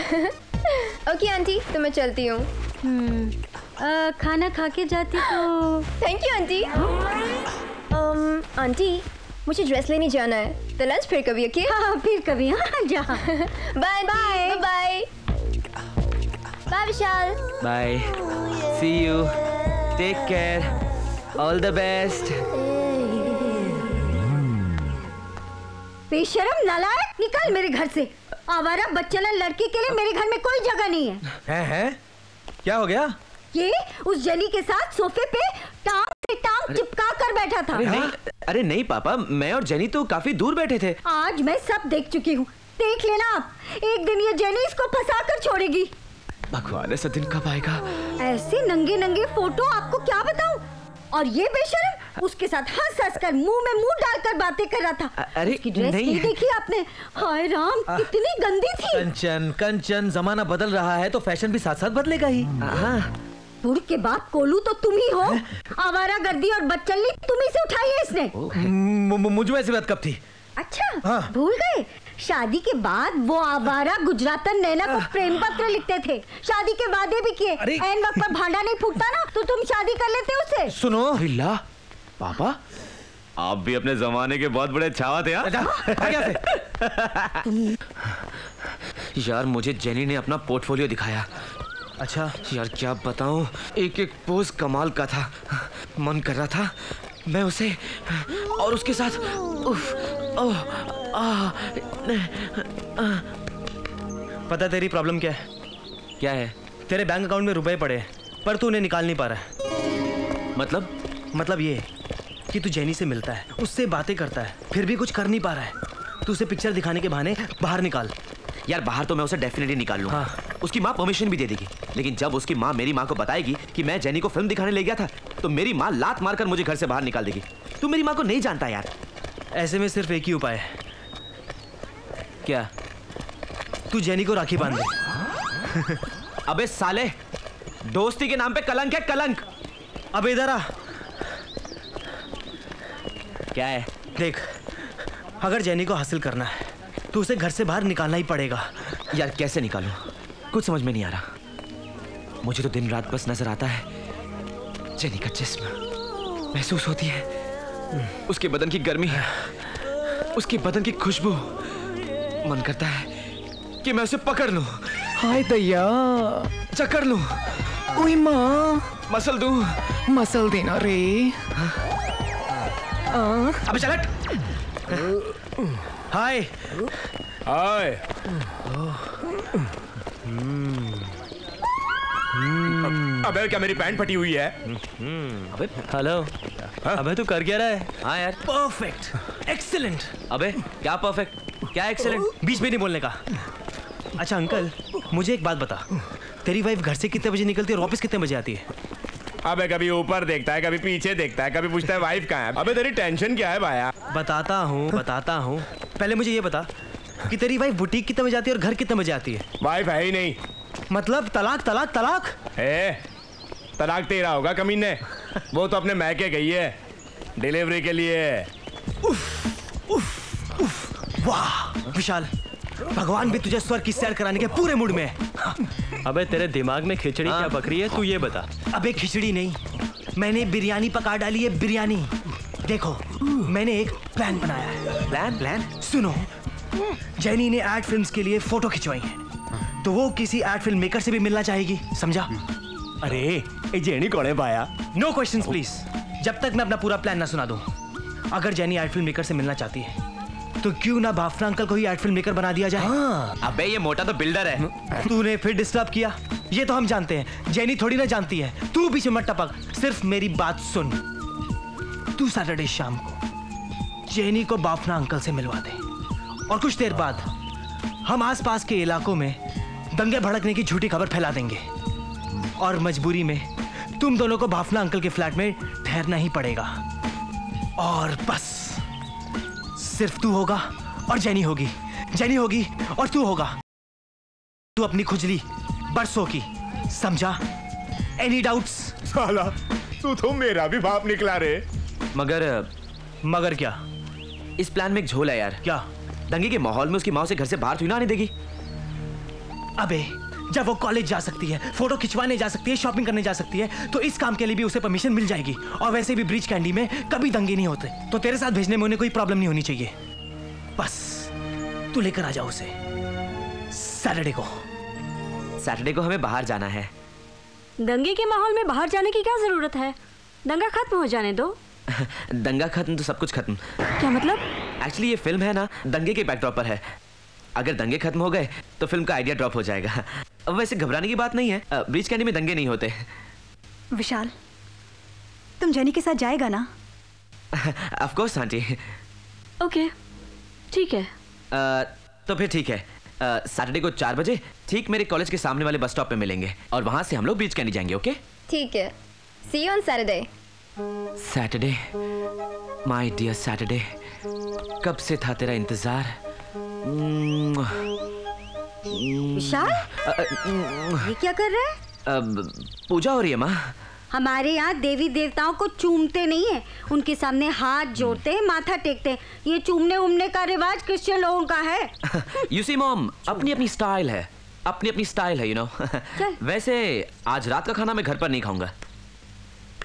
Okay aunty, तो मैं चलती हूँ। खाना खा के जाती तो। Thank you aunty. आंटी, मुझे ड्रेस लेने जाना है, तो लंच फिर कभी। ओके? हाँ, फिर कभी। हाँ, जा। Bye bye bye bye Vishal. Bye, see you, take care, all the best. बेशरम, नालायक, निकल मेरे घर से। आवारा बच्चेला लड़की के लिए मेरे घर में कोई जगह नहीं है। हैं? क्या हो गया? ये उस जेनी के साथ सोफे पे टांग से टांग चिपका कर बैठा था। अरे नहीं पापा, मैं और जेनी तो काफी दूर बैठे थे। आज मैं सब देख चुकी हूँ, देख लेना आप। एक दिन ये जेनी इसको फंसा कर छोड़ेगी। भगवान, ऐसा दिन कब आएगा? ऐसे नंगे नंगे फोटो आपको क्या बताऊं। और ये बेशरम उसके साथ हंस हंस कर मुंह में मुंह डालकर बातें कर रहा था। अरे उसकी ड्रेस नहीं देखी आपने? हाय राम, कितनी गंदी थी। कंचन, कंचन, जमाना बदल रहा है तो फैशन भी साथ साथ बदलेगा ही। बुढ़ के बाप कोलू तो तुम ही हो। आवारा गर्दी और बच्चल्ली तुम्ही से उठाई है इसने। मुझ में ऐसी बात कब थी? अच्छा, भूल गए? शादी के बाद वो आवारा गुजरातन नैना को प्रेम पत्र लिखते थे, शादी के वादे भी किए। एन वक्त पर भांडा नहीं फूटता ना तो तुम शादी कर लेते उससे। सुनो ला पापा, आप भी अपने जमाने के बहुत बड़े छावा थे यार। मुझे जेनी ने अपना पोर्टफोलियो दिखाया। अच्छा यार क्या बताऊं, एक एक पोज कमाल का था। मन कर रहा था मैं उसे और उसके साथ पता तेरी प्रॉब्लम क्या है? क्या है? तेरे बैंक अकाउंट में रुपए पड़े पर तू उन्हें निकाल नहीं पा रहा है। मतलब ये कि तू जेनी से मिलता है, उससे बातें करता है, फिर भी कुछ कर नहीं पा रहा है। तू उसे पिक्चर दिखाने के बहाने बाहर निकाल। यार बाहर तो मैं उसे डेफिनेटली निकाल लूंगा। उसकी माँ परमिशन भी दे देगी, लेकिन जब उसकी माँ मेरी माँ को बताएगी कि मैं जेनी को फिल्म दिखाने ले गया था तो मेरी माँ लात मारकर मुझे घर से बाहर निकाल देगी। तू मेरी माँ को नहीं जानता यार। ऐसे में सिर्फ एक ही उपाय है। क्या? तू जेनी को राखी बांध दे। अबे साले, दोस्ती के नाम पे कलंक है, कलंक। अब इधर आ। क्या है? देख, अगर जेनी को हासिल करना है तो उसे घर से बाहर निकालना ही पड़ेगा। यार कैसे निकालूं? कुछ समझ में नहीं आ रहा। मुझे तो दिन रात बस नजर आता है जेनी का जिस्म, महसूस होती है उसके बदन की गर्मी, उसके बदन की खुशबू। मन करता है कि मैं उसे पकड़ लूं, हाय दैया, जकड़ लूं, ओए माँ, मसल दूं। मसल देना रे। अबे चल हट। हाय हाय। अबे क्या मेरी पैंट फटी हुई है? अबे हेलो। अबे तू कर क्या रहा है? हाँ यार परफेक्ट, एक्सीलेंट। अबे क्या परफेक्ट, क्या एक्सीलेंट? बीच में नहीं बोलने का। अच्छा अंकल, मुझे एक बात बता, तेरी वाइफ घर से कितने बजे निकलती है और वापस कितने बजे आती है? अबे कभी ऊपर देखता है, कभी पीछे देखता है, कभी पूछता है वाइफ कहाँ है। अबे तेरी टेंशन क्या है भाया? बताता हूँ। पहले मुझे ये बता कि तेरी वाइफ बुटीक कितने बजे आती है और घर कितने बजे आती है? वाइफ है ही नहीं। मतलब तलाक तलाक तलाक? तलाक तेरा होगा कमीने। वो तो अपने मैके गई है डिलीवरी के लिए। वाह विशाल, भगवान भी तुझे स्वर्ग की सैर कराने के पूरे मूड में है। अबे तेरे दिमाग में खिचड़ी क्या पक रही है, तू ये बता। अबे खिचड़ी नहीं, मैंने बिरयानी पका डाली है, बिरयानी। देखो मैंने एक प्लान बनाया है। प्लान? सुनो, जेनी ने एड फिल्म्स के लिए फोटो खिंचवाई है, तो वो किसी एड फिल्म मेकर से भी मिलना चाहेगी, समझा? अरे ये जेनी कौन है भाया? नो क्वेश्चंस प्लीज, जब तक मैं अपना पूरा प्लान ना सुना दूं। अगर जेनी एड फिल्म मेकर से मिलना चाहती है तो क्यों ना भाफना अंकल को ही एड फिल्म मेकर बना दिया जाए। अबे ये मोटा तो बिल्डर है। तूने फिर डिस्टर्ब किया, ये तो हम जानते हैं, जेनी थोड़ी ना जानती है। तू पीछे मत टपक, सिर्फ मेरी बात सुन। तू सैटरडे शाम को जेनी को बाफना अंकल से मिलवा दे और कुछ देर बाद हम आसपास के इलाकों में दंगे भड़कने की झूठी खबर फैला देंगे और मजबूरी में तुम दोनों को बाफना अंकल के फ्लैट में ठहरना ही पड़ेगा। और बस सिर्फ तू होगा और जेनी होगी, जेनी होगी और तू होगा। तू अपनी खुजली बरसों की, समझा? Any doubts? साला तू तो मेरा भी बाप निकला रे। मगर क्या? इस प्लान में एक झोल है यार। क्या? दंगे के माहौल में उसकी माँ उसे घर से बाहर थोड़ी ना आने देगी। अबे जब वो कॉलेज जा सकती है, फोटो खिंचवाने जा सकती है, शॉपिंग करने जा सकती है, तो इस काम के लिए भी उसे परमिशन मिल जाएगी। और वैसे भी ब्रिज कैंडी में कभी दंगे नहीं होते, तो तेरे साथ भेजने में उन्हें कोई प्रॉब्लम नहीं होनी चाहिए। बस तू लेकर आ जा उसे सैटरडे को हमें बाहर जाना है। दंगे के माहौल में बाहर जाने की क्या जरूरत है? दंगा खत्म हो जाने दो। दंगा खत्म तो सब कुछ खत्म। क्या मतलब? एक्चुअली ये फिल्म है ना, दंगे के बैकड्रॉप पर है। अगर दंगे खत्म हो गए तो फिल्म का आइडिया ड्रॉप हो जाएगा। अब वैसे घबराने की बात नहीं है, ब्रिज कैंडी में दंगे नहीं होते। विशाल, तुम जेनी के साथ जाएगा ना? Of course aunty. ओके ठीक है। तो फिर ठीक है, सैटरडे को 4 बजे ठीक मेरे कॉलेज के सामने वाले बस स्टॉप पे मिलेंगे और वहां से हम लोग ब्रिज कैंडी जाएंगे। ओके ठीक है, see you on Saturday. Saturday, my dear Saturday, कब से था तेरा इंतजार। विशाल, ये क्या कर रहे हैं? पूजा हो रही है माँ। हमारे यहाँ देवी देवताओं को चूमते नहीं है, उनके सामने हाथ जोड़ते हैं, माथा टेकते हैं। ये चूमने उमने का रिवाज क्रिश्चियन लोगों का है। You see mom, अपनी अपनी स्टाइल है, अपनी अपनी स्टाइल है, you know. वैसे आज रात का खाना मैं घर पर नहीं खाऊंगा।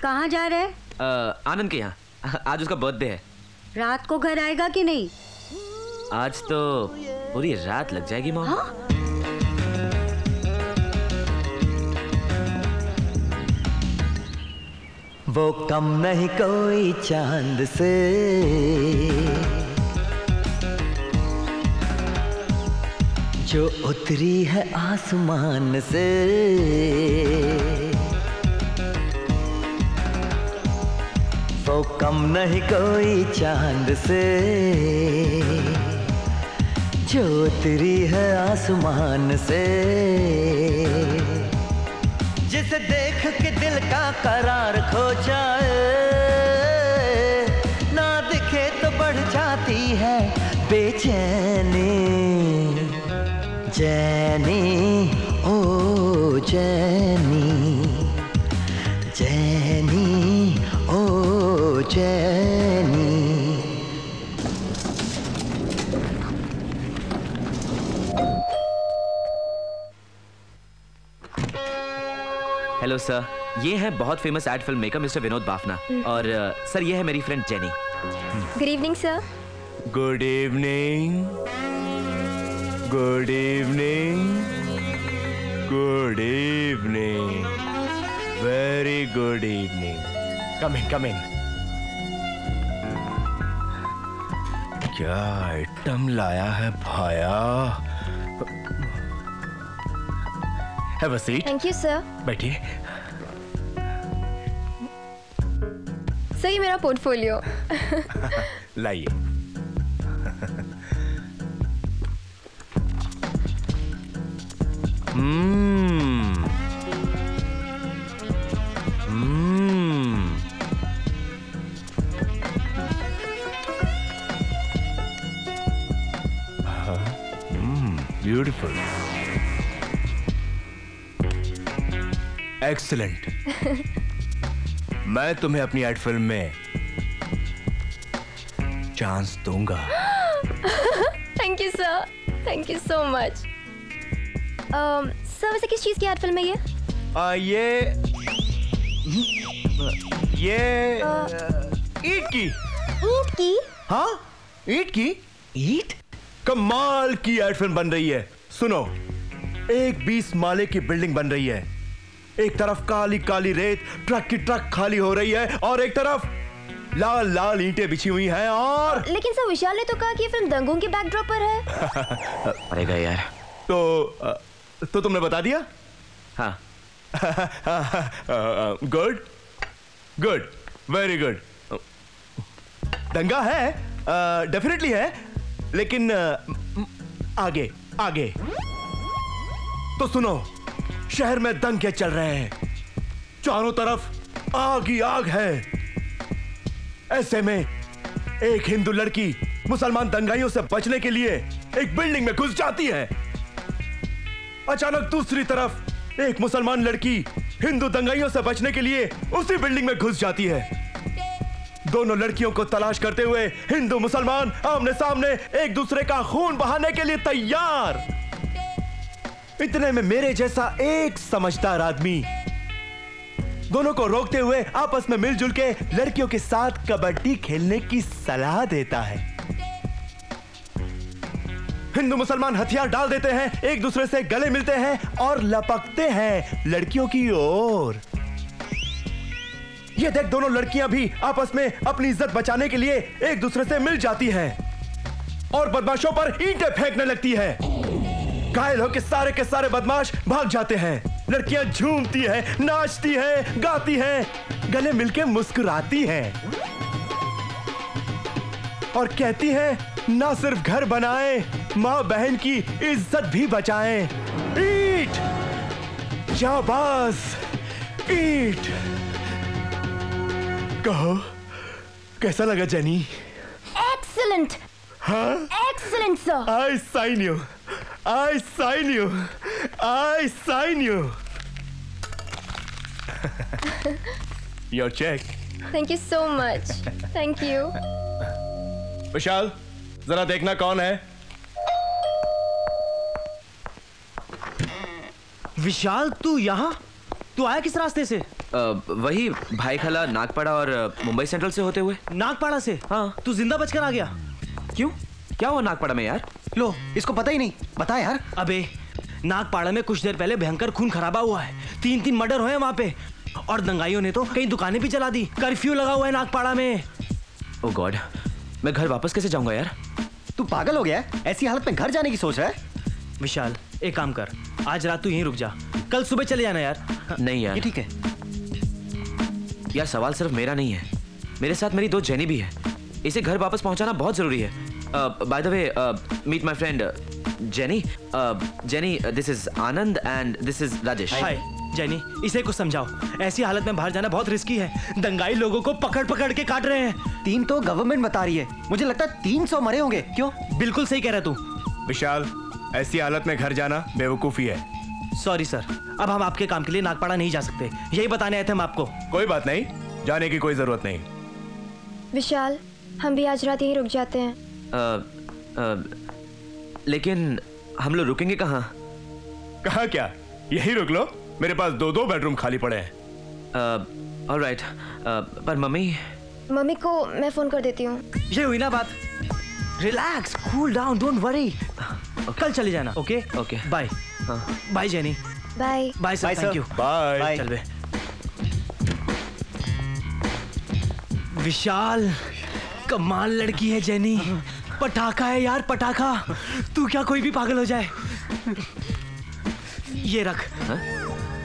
कहाँ जा रहे हैं? आनंद के यहाँ, आज उसका बर्थडे है। रात को घर आएगा कि नहीं? आज तो पूरी रात लग जाएगी मॉम। हाँ? वो कम नहीं कोई चांद से, जो उतरी है आसमान से। वो कम नहीं कोई चांद से, जो उतरी है आसमान से। जिसे देख के दिल का करार खो जाए, ना दिखे तो बढ़ जाती है बेचैनी। जैनी ओ जैनी, जैनी ओ जैनी। हेलो सर, ये है बहुत famous ad film maker mister Vinod Bafna. और सर ये है मेरी friend Jenny. Good evening sir. Good evening, good evening, good evening, very good evening. Come in, come in. क्या आइटम लाया है भाया? Have a seat. Thank you sir. बैठिए। Sir ये मेरा पोर्टफोलियो। लाइए। Beautiful, excellent. मैं तुम्हें अपनी एड फिल्म में चांस दूंगा। Thank you sir, thank you so much. Sir वैसे किस चीज की एड फिल्म है ये? ये ईंट की। ईंट की? हाँ, ईंट की। ईंट? कमाल की एड फिल्म बन रही है। सुनो, एक 20 माले की बिल्डिंग बन रही है। एक तरफ काली काली रेत, ट्रक की ट्रक खाली हो रही है, और एक तरफ लाल लाल ईंटें बिछी हुई हैं। और लेकिन सर विशाल ने तो कहा कि ये फिल्म दंगों के बैकड्रॉप पर है। अरे यार, तो तुमने बता दिया? हाँ। Good good, very good. दंगा है, डेफिनेटली है, लेकिन आगे आगे। तो सुनो, शहर में दंगे चल रहे हैं, चारों तरफ आग ही आग है। ऐसे में एक हिंदू लड़की मुसलमान दंगाइयों से बचने के लिए एक बिल्डिंग में घुस जाती है। अचानक दूसरी तरफ एक मुसलमान लड़की हिंदू दंगाइयों से बचने के लिए उसी बिल्डिंग में घुस जाती है। दोनों लड़कियों को तलाश करते हुए हिंदू मुसलमान आमने सामने एक दूसरे का खून बहाने के लिए तैयार। इतने में मेरे जैसा एक समझदार आदमी दोनों को रोकते हुए आपस में मिलजुल के लड़कियों के साथ कबड्डी खेलने की सलाह देता है। हिंदू मुसलमान हथियार डाल देते हैं, एक दूसरे से गले मिलते हैं और लपकते हैं लड़कियों की ओर। ये देख दोनों लड़कियां भी आपस में अपनी इज्जत बचाने के लिए एक दूसरे से मिल जाती हैं और बदमाशों पर ईंटें फेंकने लगती है। घायल होकर सारे के सारे बदमाश भाग जाते हैं। लड़कियां झूमती हैं, नाचती हैं, गाती हैं, गले मिलके मुस्कुराती हैं और कहती हैं, ना सिर्फ घर बनाएं, मां बहन की इज्जत भी बचाएं। ईट, शाबाश, ईट। कहो, कैसा लगा जेनी? एक्सीलेंट। हाँ? Excellent sir. I sign you. I sign you. I sign you. Your cheque. Thank you so much. Thank you. Vishal, जरा देखना कौन है। विशाल, तू यहाँ? तू आया किस रास्ते से? वही भाई खाला नागपाड़ा और मुंबई सेंट्रल से होते हुए। नागपाड़ा से? हाँ। तू जिंदा बचकर आ गया? क्यों, क्या हुआ नागपाड़ा में यार? लो, इसको पता ही नहीं, बता यार। अबे नागपाड़ा में कुछ देर पहले भयंकर खून खराबा हुआ है। 3 मर्डर हुए वहाँ पे, और दंगाइयों ने तो कई दुकानें भी जला दी। कर्फ्यू लगा हुआ है नागपाड़ा में। ओह गॉड, मैं घर वापस कैसे जाऊंगा यार? तू पागल हो गया है? ऐसी हालत में घर जाने की सोच रहा है? विशाल, एक काम कर, आज रात तू यहीं रुक जा, कल सुबह चले जाना यार। नहीं यार, ये ठीक है यार। सवाल सिर्फ मेरा नहीं है, मेरे साथ मेरी दोस्त जेनी भी है। इसे घर वापस पहुंचाना बहुत जरूरी है। By the way, meet my friend Jenny. Jenny, this is Anand and this is Rajesh. Hi Jenny, इसे कुछ समझाओ। ऐसी हालत में बाहर जाना बहुत रिस्की है। दंगाई लोगों को पकड़ पकड़ के काट रहे हैं। 3 तो गवर्नमेंट बता रही है, मुझे लगता है 300 मरे होंगे। क्यों? बिल्कुल सही कह रहा तू। विशाल, ऐसी हालत में घर जाना बेवकूफी है। सॉरी सर, अब हम आपके काम के लिए नागपाड़ा नहीं जा सकते, यही बताने आए थे हम आपको। कोई बात नहीं, जाने की कोई जरूरत नहीं। विशाल, हम भी आज रात यहीं रुक जाते हैं। लेकिन हम लोग रुकेंगे कहाँ? कहाँ क्या, यहीं रुक लो, मेरे पास 2 बेडरूम खाली पड़े हैं। ऑलराइट, पर मम्मी को मैं फोन कर देती हूँ। ये हुई ना बात। Relax, cool down, don't worry. कल चले जाना। Okay okay, bye. Bye Jenny. Bye bye sir, thank you. Bye. चल बे। विशाल, कमाल लड़की है जेनी, पटाखा है यार, पटाखा। तू क्या कोई भी पागल हो जाए। ये रख। हा?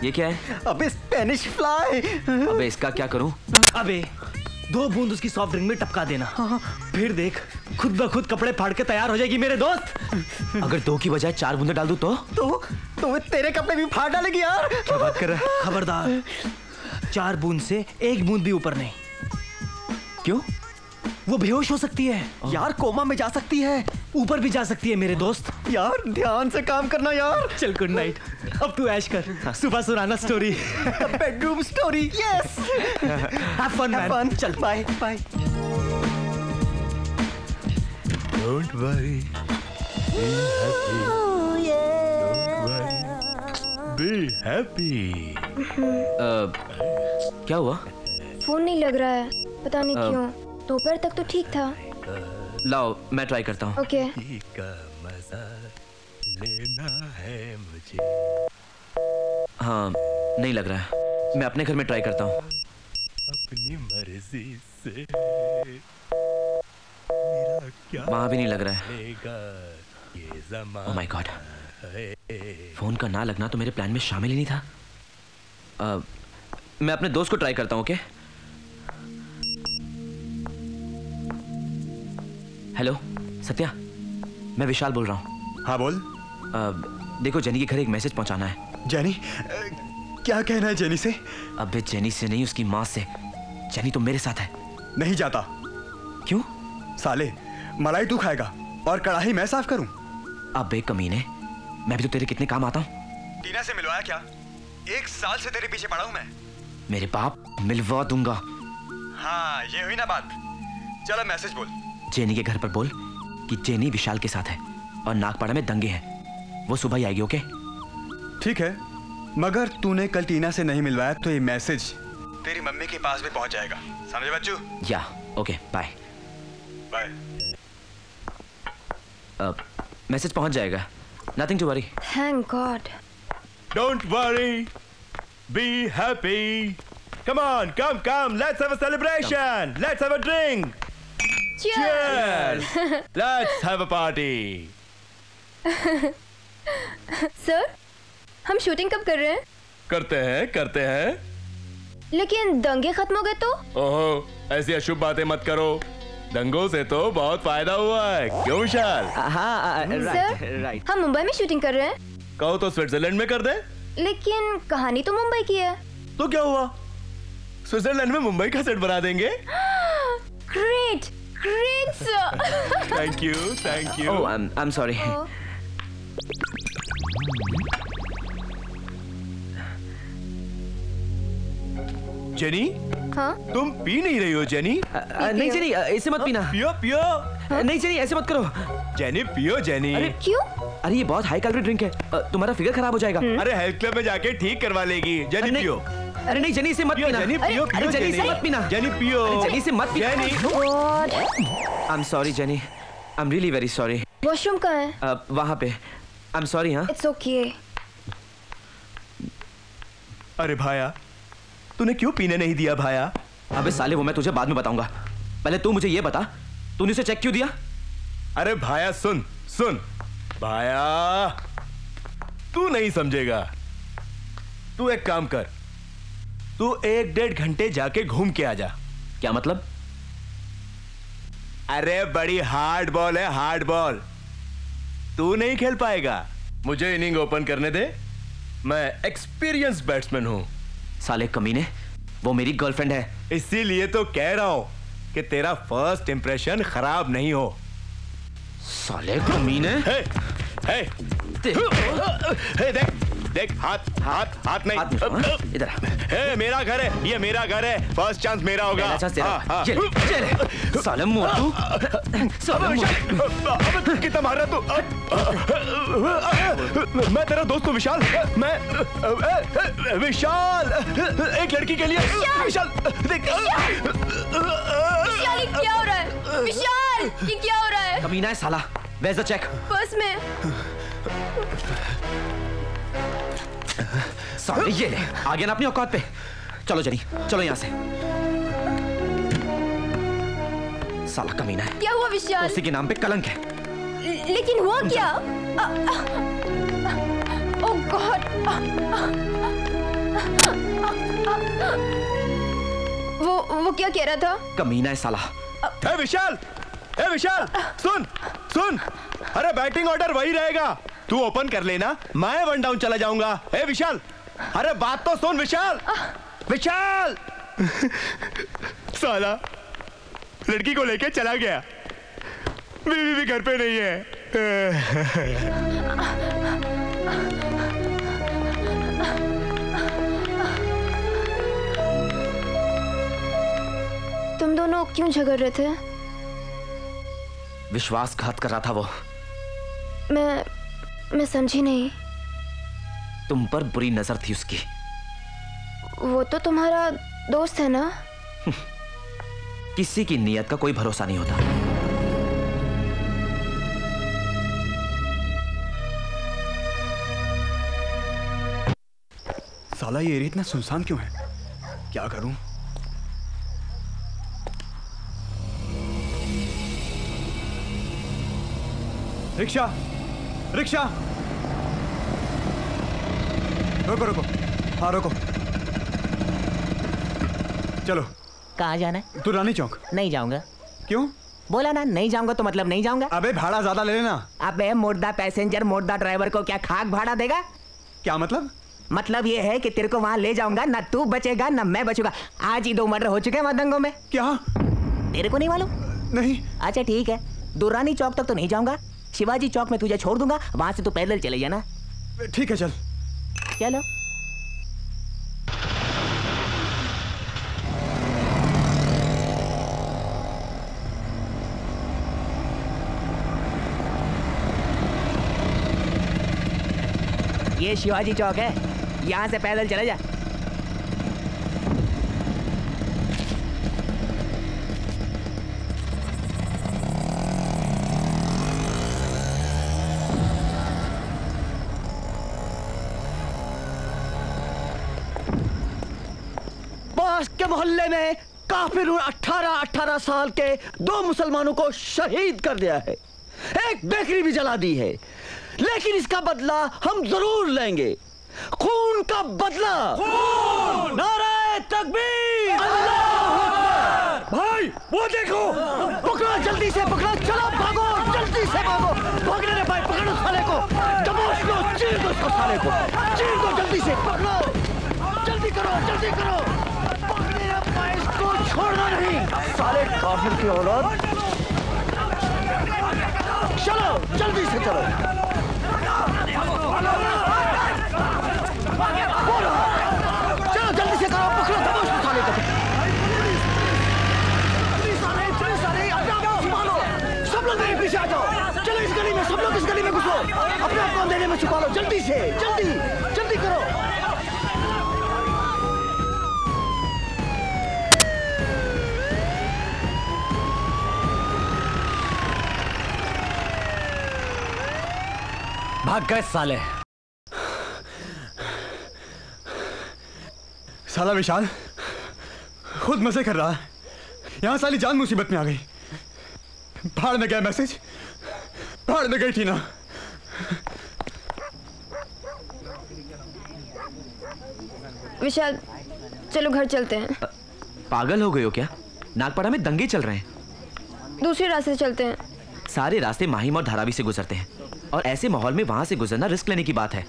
ये क्या है? अबे स्पेनिश फ्लाई। अबे इसका क्या करूं? अबे 2 बूंद उसकी सॉफ्ट ड्रिंक में टपका देना। फिर देख, खुद ब खुद कपड़े फाड़ के तैयार हो जाएगी मेरे दोस्त। अगर 2 की बजाय 4 बूंदे डाल दूं तो वे तेरे कपड़े भी फाड़ डालेगी यार। क्या बात कर रहा है? खबरदार, 4 बूंद से 1 बूंद भी ऊपर नहीं। क्यों? वो बेहोश हो सकती है यार, कोमा में जा सकती है, ऊपर भी जा सकती है मेरे दोस्त। यार ध्यान से काम करना यार। चल गुड नाइट, अब तू ऐश कर, सुबह सुनाना story. Bedroom story, yes. Have fun man. चल bye bye. Don't worry, be happy. Be happy. क्या हुआ? फोन नहीं लग रहा है, पता नहीं क्यों। दोपहर तक तो ठीक था। लाओ, मैं ट्राई करता हूँ। ओके। मजा लेना है मुझे। हाँ, नहीं लग रहा है, मैं अपने घर में ट्राई करता हूँ। अपनी मर्जी से वहाँ भी नहीं लग रहा है। ये ओह माय गॉड, फोन का ना लगना तो मेरे प्लान में शामिल ही नहीं था। मैं अपने दोस्त को ट्राई करता हूँ। ओके, हेलो सत्या, मैं विशाल बोल रहा हूँ। हाँ बोल। देखो, जेनी के घर एक मैसेज पहुंचाना है। जेनी? क्या कहना है जेनी से? अबे जेनी से नहीं, उसकी माँ से। जेनी तो मेरे साथ है। नहीं जाता। क्यों? साले, मलाई तू खाएगा और कढ़ाई मैं साफ करूं? अबे कमीने, मैं भी तो तेरे कितने काम आता हूँ। टीना से मिलवाया क्या? 1 साल से तेरे पीछे पड़ा हूं मैं। मेरे बाप, मिलवा दूंगा। हाँ, ये हुई ना बात। चलो मैसेज बोल। जेनी के घर पर बोल कि जेनी विशाल के साथ है और नागपाड़ा में दंगे हैं। वो सुबह ही आएगी। ओके ठीक है, मगर तूने कल टीना से नहीं मिलवाया तो ये मैसेज तेरी मम्मी के पास भी पहुंच जाएगा। समझे बच्चू? या ओके, बाय बाय। मैसेज पहुंच जाएगा, nothing to worry. Thank God. Don't worry, be happy. Come on, come, let's have a celebration, let's have a drink. Cheers! Let's have a party. Sir, हम shooting कब कर रहे हैं? करते हैं। लेकिन दंगे खत्म हो गए तो? ओहो, ऐसी अशुभ बातें मत करो। दंगों से तो बहुत फायदा हुआ है, क्यों विशाल? हाँ, राइट। हम मुंबई में शूटिंग कर रहे हैं। कहो तो स्विट्जरलैंड में कर दे। लेकिन कहानी तो मुंबई की है। तो क्या हुआ, स्विट्जरलैंड में मुंबई का सेट बना देंगे। Great sir. Thank you. Oh, I'm sorry. Jenny, हाँ? तुम पी नहीं रही हो जेनी? नहीं जेनी, ऐसे मत पीना। पियो पियो। नहीं जेनी, ऐसे मत करो। जेनी पियो जेनी। अरे क्यों? अरे ये बहुत हाई कैलोरी ड्रिंक है, तुम्हारा फिगर खराब हो जाएगा। अरे हेल्थ क्लब में जाके ठीक करवा लेगी। जेनी पियो। अरे नहीं जेनी, से मत पीना। जेनी पियो। अरे जेनी से मत पीना। जेनी पियो। जेनी से मत पीना। I am sorry jenny, I am really very sorry. Washroom कहाँ है? वहाँ पे। I am sorry. हाँ इट्स ओके। अरे भाया, तूने क्यों पीने नहीं दिया भाया? अबे साले, वो मैं तुझे बाद में बताऊंगा, पहले तू मुझे ये बता, तूने उसे चेक क्यों दिया? अरे भाया सुन सुन भाया, तू नहीं समझेगा। तू एक काम कर, तू 1-1.5 घंटे जाके घूम के आ जा। क्या मतलब? अरे बड़ी हार्ड बॉल है, हार्ड बॉल। तू नहीं खेल पाएगा। मुझे इनिंग ओपन करने दे, मैं एक्सपीरियंस बैट्समैन हूं। साले कमीने, वो मेरी गर्लफ्रेंड है। इसीलिए तो कह रहा हूं कि तेरा फर्स्ट इंप्रेशन खराब नहीं हो। साले कमीने। हे देख देख, हाथ हाथ हाथ नहीं, इधर। हे मेरा घर है, ये मेरा घर है, फर्स्ट चांस मेरा होगा। साले मोटू, कितना मार रहा तू? मैं तेरा दोस्त हूँ विशाल, मैं विशाल, एक लड़की के लिए विशाल। देख विशाल, ये क्या हो रहा है? विशाल, ये क्या हो रहा है? कमीना है साला। Where's the check? पर्स में। साले ये ले, आ गया ना अपनी औकात पे। चलो जनी, चलो यहाँ से। साला कमीना है। क्या हुआ विशाल? उसी के नाम पे कलंक है। लेकिन हुआ क्या? ओह गॉड। वो क्या कह रहा था? कमीना है साला। ए विशाल, ए विशाल, सुन सुन, अरे बैटिंग ऑर्डर वही रहेगा, तू ओपन कर लेना, मैं 1 डाउन चला जाऊंगा। ए विशाल, अरे बात तो सुन विशाल। विशाल साला लड़की को लेके चला गया, बीवी भी घर पे नहीं है। तुम दोनों क्यों झगड़ रहे थे? विश्वासघात कर रहा था वो। मैं समझी नहीं। तुम पर बुरी नजर थी उसकी। वो तो तुम्हारा दोस्त है ना? किसी की नीयत का कोई भरोसा नहीं होता। साला ये एरिया इतना सुनसान क्यों है? क्या करूं? रिक्शा, रिक्शा, रोको रोको, हाँ रोको। चलो। कहाँ जाना है? दुरानी चौक। नहीं जाऊंगा। क्यों? बोला ना नहीं जाऊंगा तो मतलब नहीं जाऊंगा। अबे भाड़ा ज्यादा ले लेना। अबे मुर्दा पैसेंजर मुर्दा ड्राइवर को क्या खाक भाड़ा देगा? क्या मतलब? मतलब ये है कि तेरे को वहां ले जाऊंगा, ना तू बचेगा ना मैं बचूंगा। आज ही 2 मर्डर हो चुके हैं वहां दंगों में। क्या? तेरे को नहीं मालूम? नहीं। अच्छा ठीक है, दुरानी चौक तक तो नहीं जाऊंगा, शिवाजी चौक में तुझे छोड़ दूंगा, वहां से तू पैदल चले जाना। ठीक है चल। चलो। ये शिवाजी चौक है, यहाँ से पैदल चले जा। पास के मोहल्ले में काफिरों 18-18 साल के 2 मुसलमानों को शहीद कर दिया है, एक बेकरी भी जला दी है, लेकिन इसका बदला हम जरूर लेंगे। खून का बदला। खून! नारे तकबीर! अल्लाहू अकबर! भाई वो देखो, पकड़ो जल्दी से, पकड़ो, चलो भागो, जल्दी से भागो, भागने रे भाई, पकड़ो साले को, दबोच लो, चीर दो इसको साले को, चीर दो जल्दी से, पकड़ो, जल्दी करो, जल्दी करो, पकड़ने रे भाई, इसको छोड़ना नहीं, साले काफिर की औलाद। चलो जल्दी से चलो, चलो जल्दी से करो, पकड़ो दबोच लो साले को। अपने आप को अंधेरे में छुपा लो, जल्दी से, जल्दी जल्दी करो। भाग गए साले। साला विशाल खुद मजे कर रहा है, यहां साली जान मुसीबत में आ गई। भाड़ में गया मैसेज, भाड़ में गई टीना। विशाल चलो घर चलते हैं। पागल हो गए हो क्या? नागपाड़ा में दंगे चल रहे हैं। दूसरे रास्ते से चलते हैं। सारे रास्ते माहिम और धारावी से गुजरते हैं और ऐसे माहौल में वहां से गुजरना रिस्क लेने की बात है।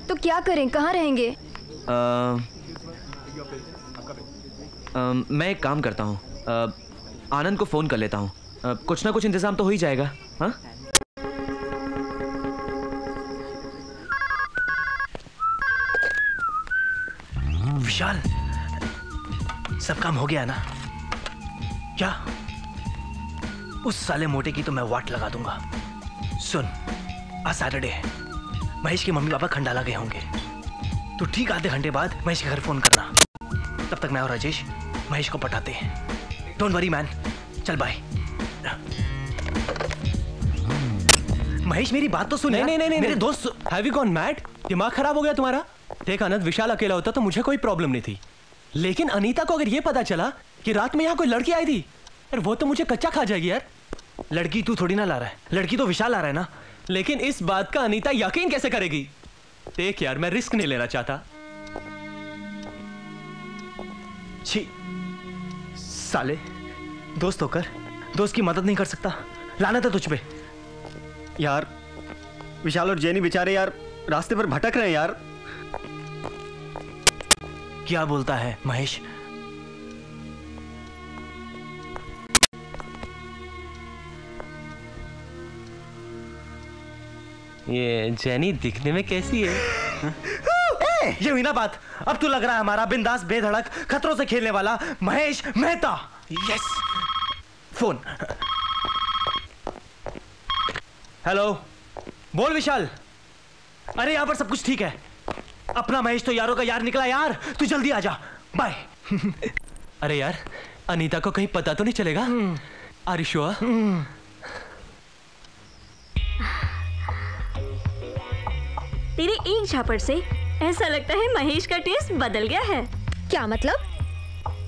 तो क्या करें, कहाँ रहेंगे? मैं एक काम करता हूँ, आनंद को फोन कर लेता हूँ, कुछ ना कुछ इंतजाम तो हो ही जाएगा। हाँ विशाल, सब काम हो गया ना? क्या? उस साले मोटे की तो मैं वाट लगा दूंगा। सुन, आज सैटरडे है, महेश के मम्मी पापा खंडाला गए होंगे, तो ठीक आधे घंटे बाद महेश के घर फोन करना। तब तक मैं और राजेश महेश को पटाते हैं। डोंट वरी मैन, चल बाय। महेश मेरी बात तो सुन। नहीं मेरे दोस्त। Have you gone mad? दिमाग खराब हो गया तुम्हारा? देख आनंद, विशाल अकेला होता तो मुझे कोई प्रॉब्लम नहीं थी, लेकिन अनीता को अगर ये पता चला कि रात में यहाँ कोई लड़की आई थी, यार वो तो मुझे कच्चा खा जाएगी यार। लड़की तू थोड़ी ना ला रहा है, लड़की तो विशाल ला रहा है ना। लेकिन इस बात का अनीता यकीन कैसे करेगी? देख यार, मैं रिस्क नहीं लेना चाहता। छी साले, दोस्त होकर दोस्त की मदद नहीं कर सकता, लानत है तुझ पे। यार विशाल और जेनी बेचारे यार रास्ते पर भटक रहे हैं यार। क्या बोलता है महेश? ये जेनी दिखने में कैसी है? ये हुई ना बात। अब तू लग रहा है हमारा बिंदास बेधड़क खतरों से खेलने वाला Mahesh Mehta. Yes. Phone. Hello, बोल विशाल। अरे यहां पर सब कुछ ठीक है। अपना महेश तो यारों का यार निकला यार, तू जल्दी आ जा। बाय। अरे यार, अनीता को कहीं पता तो नहीं चलेगा? Are you sure? तेरे एक झापड़ से ऐसा लगता है महेश का टेस्ट बदल गया है। क्या मतलब?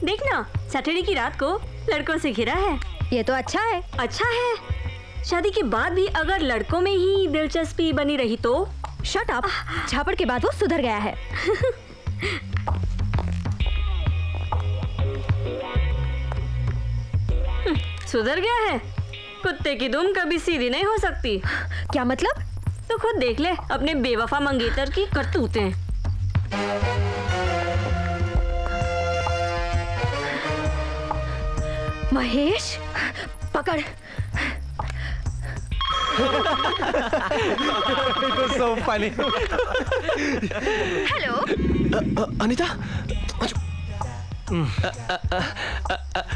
देखना, सैटरडे की रात को लड़कों से घिरा है। ये तो अच्छा है। अच्छा है। शादी के बाद भी अगर लड़कों में ही दिलचस्पी बनी रही तो? Shut up. झापड़ के बाद वो सुधर गया है। सुधर गया है? कुत्ते की दुम कभी सीधी नहीं हो सकती। क्या मतलब? तो खुद देख ले अपने बेवफा मंगेतर की करतूतें। महेश, पकड़। So funny. Hello Anita,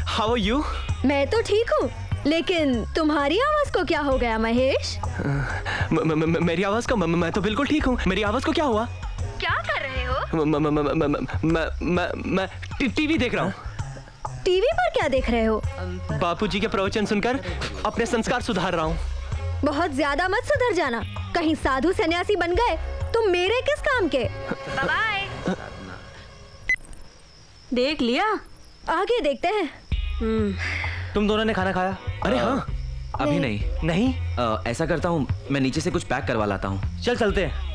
how are you? मैं तो ठीक हूँ, लेकिन तुम्हारी आवाज को क्या हो गया महेश? मेरी आवाज को? मैं तो बिल्कुल ठीक हूँ। मेरी आवाज को क्या हुआ? क्या कर रहे हो? मैं टीवी देख रहा हूँ। टीवी पर क्या देख रहे हो? बापूजी के प्रवचन सुनकर अपने संस्कार सुधार रहा हूँ। बहुत ज्यादा मत सुधर जाना, कहीं साधु सन्यासी बन गए तो मेरे किस काम के? बाय। देख लिया? आगे देखते हैं। तुम दोनों ने खाना खाया? अरे हाँ। अभी नहीं। ऐसा करता हूँ, मैं नीचे से कुछ पैक करवा लाता हूँ। चल चलते हैं।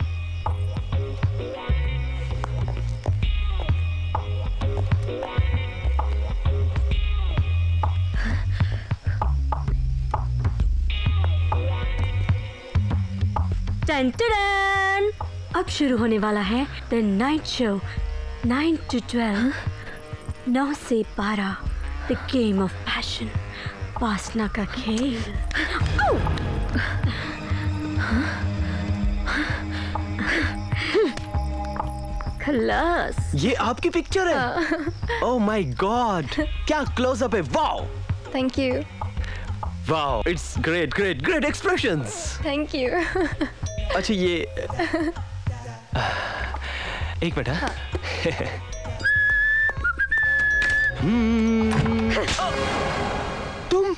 टन अब शुरू होने वाला है द नाइट शो 9 to 12 9 से 12 द गेम ऑफ पैशन, वासना का खेल। खलास। ये आपकी पिक्चर है? ओह माय गॉड, क्या क्लोजअप है। Wow, thank you. Wow, it's great great great expressions. Thank you. अच्छा ये एक मिनट। हाँ। तुम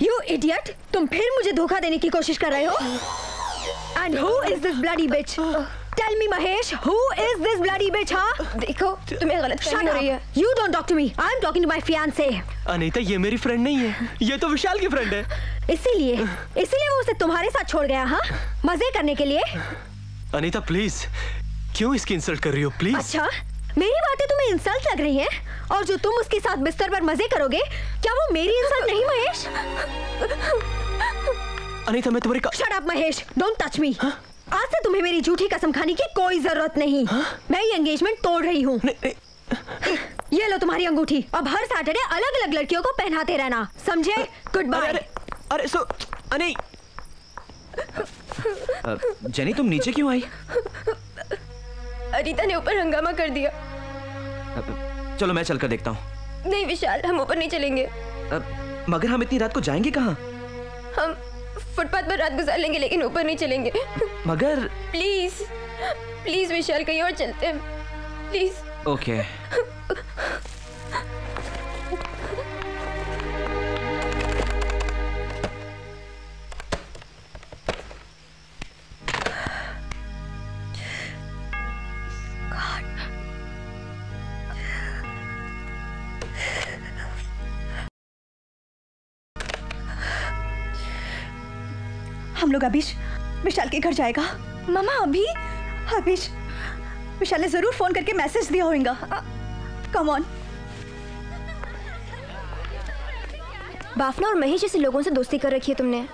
यू इडियट, तुम फिर मुझे धोखा देने की कोशिश कर रहे हो। And who is this bloody bitch? Tell me Mahesh, who is this bloody bitch? हाँ देखो तुम्हें गलतफहमी हो रही है। You don't talk to me, I am talking to my fiance. Anita ये मेरी फ्रेंड नहीं है, ये तो विशाल की फ्रेंड है। इसीलिए वो उसे तुम्हारे साथ छोड़ गया? हाँ, मजे करने के लिए? अनीता प्लीज, क्यों इसकी इंसल्ट कर रही हो प्लीज? अच्छा, मेरी बातें तुम्हें इंसल्ट लग रही हैं? और जो तुम उसके साथ बिस्तर पर मजे करोगे, क्या वो मेरी इंसल्ट नहीं महेश? अनीता मैं तुम्हारी shut up Mahesh, don't touch me. आज से तुम्हें मेरी झूठी कसम खाने की कोई जरूरत नहीं। मैं ये एंगेजमेंट तोड़ रही हूँ। ये लो तुम्हारी अंगूठी, अब हर सैटरडे अलग अलग लड़कियों को पहनाते रहना, समझे? Good bye. अरे सो अनी, जेनी तुम नीचे क्यों आई? अनीता ने ऊपर हंगामा कर दिया। चलो मैं चलकर देखता हूँ। नहीं विशाल, हम ऊपर नहीं चलेंगे। मगर हम इतनी रात को जाएंगे कहाँ? हम फुटपाथ पर रात गुजार लेंगे, लेकिन ऊपर नहीं चलेंगे। मगर प्लीज प्लीज विशाल, कहीं और चलते हैं प्लीज। ओके। हम लोग अभिष विशाल के घर जाएगा। मामा अभी? अभिष, विशाल ने जरूर फोन करके मैसेज दिया होगा। Come on. बाफना और महेश जैसे लोगों से दोस्ती कर रखी है तुमने।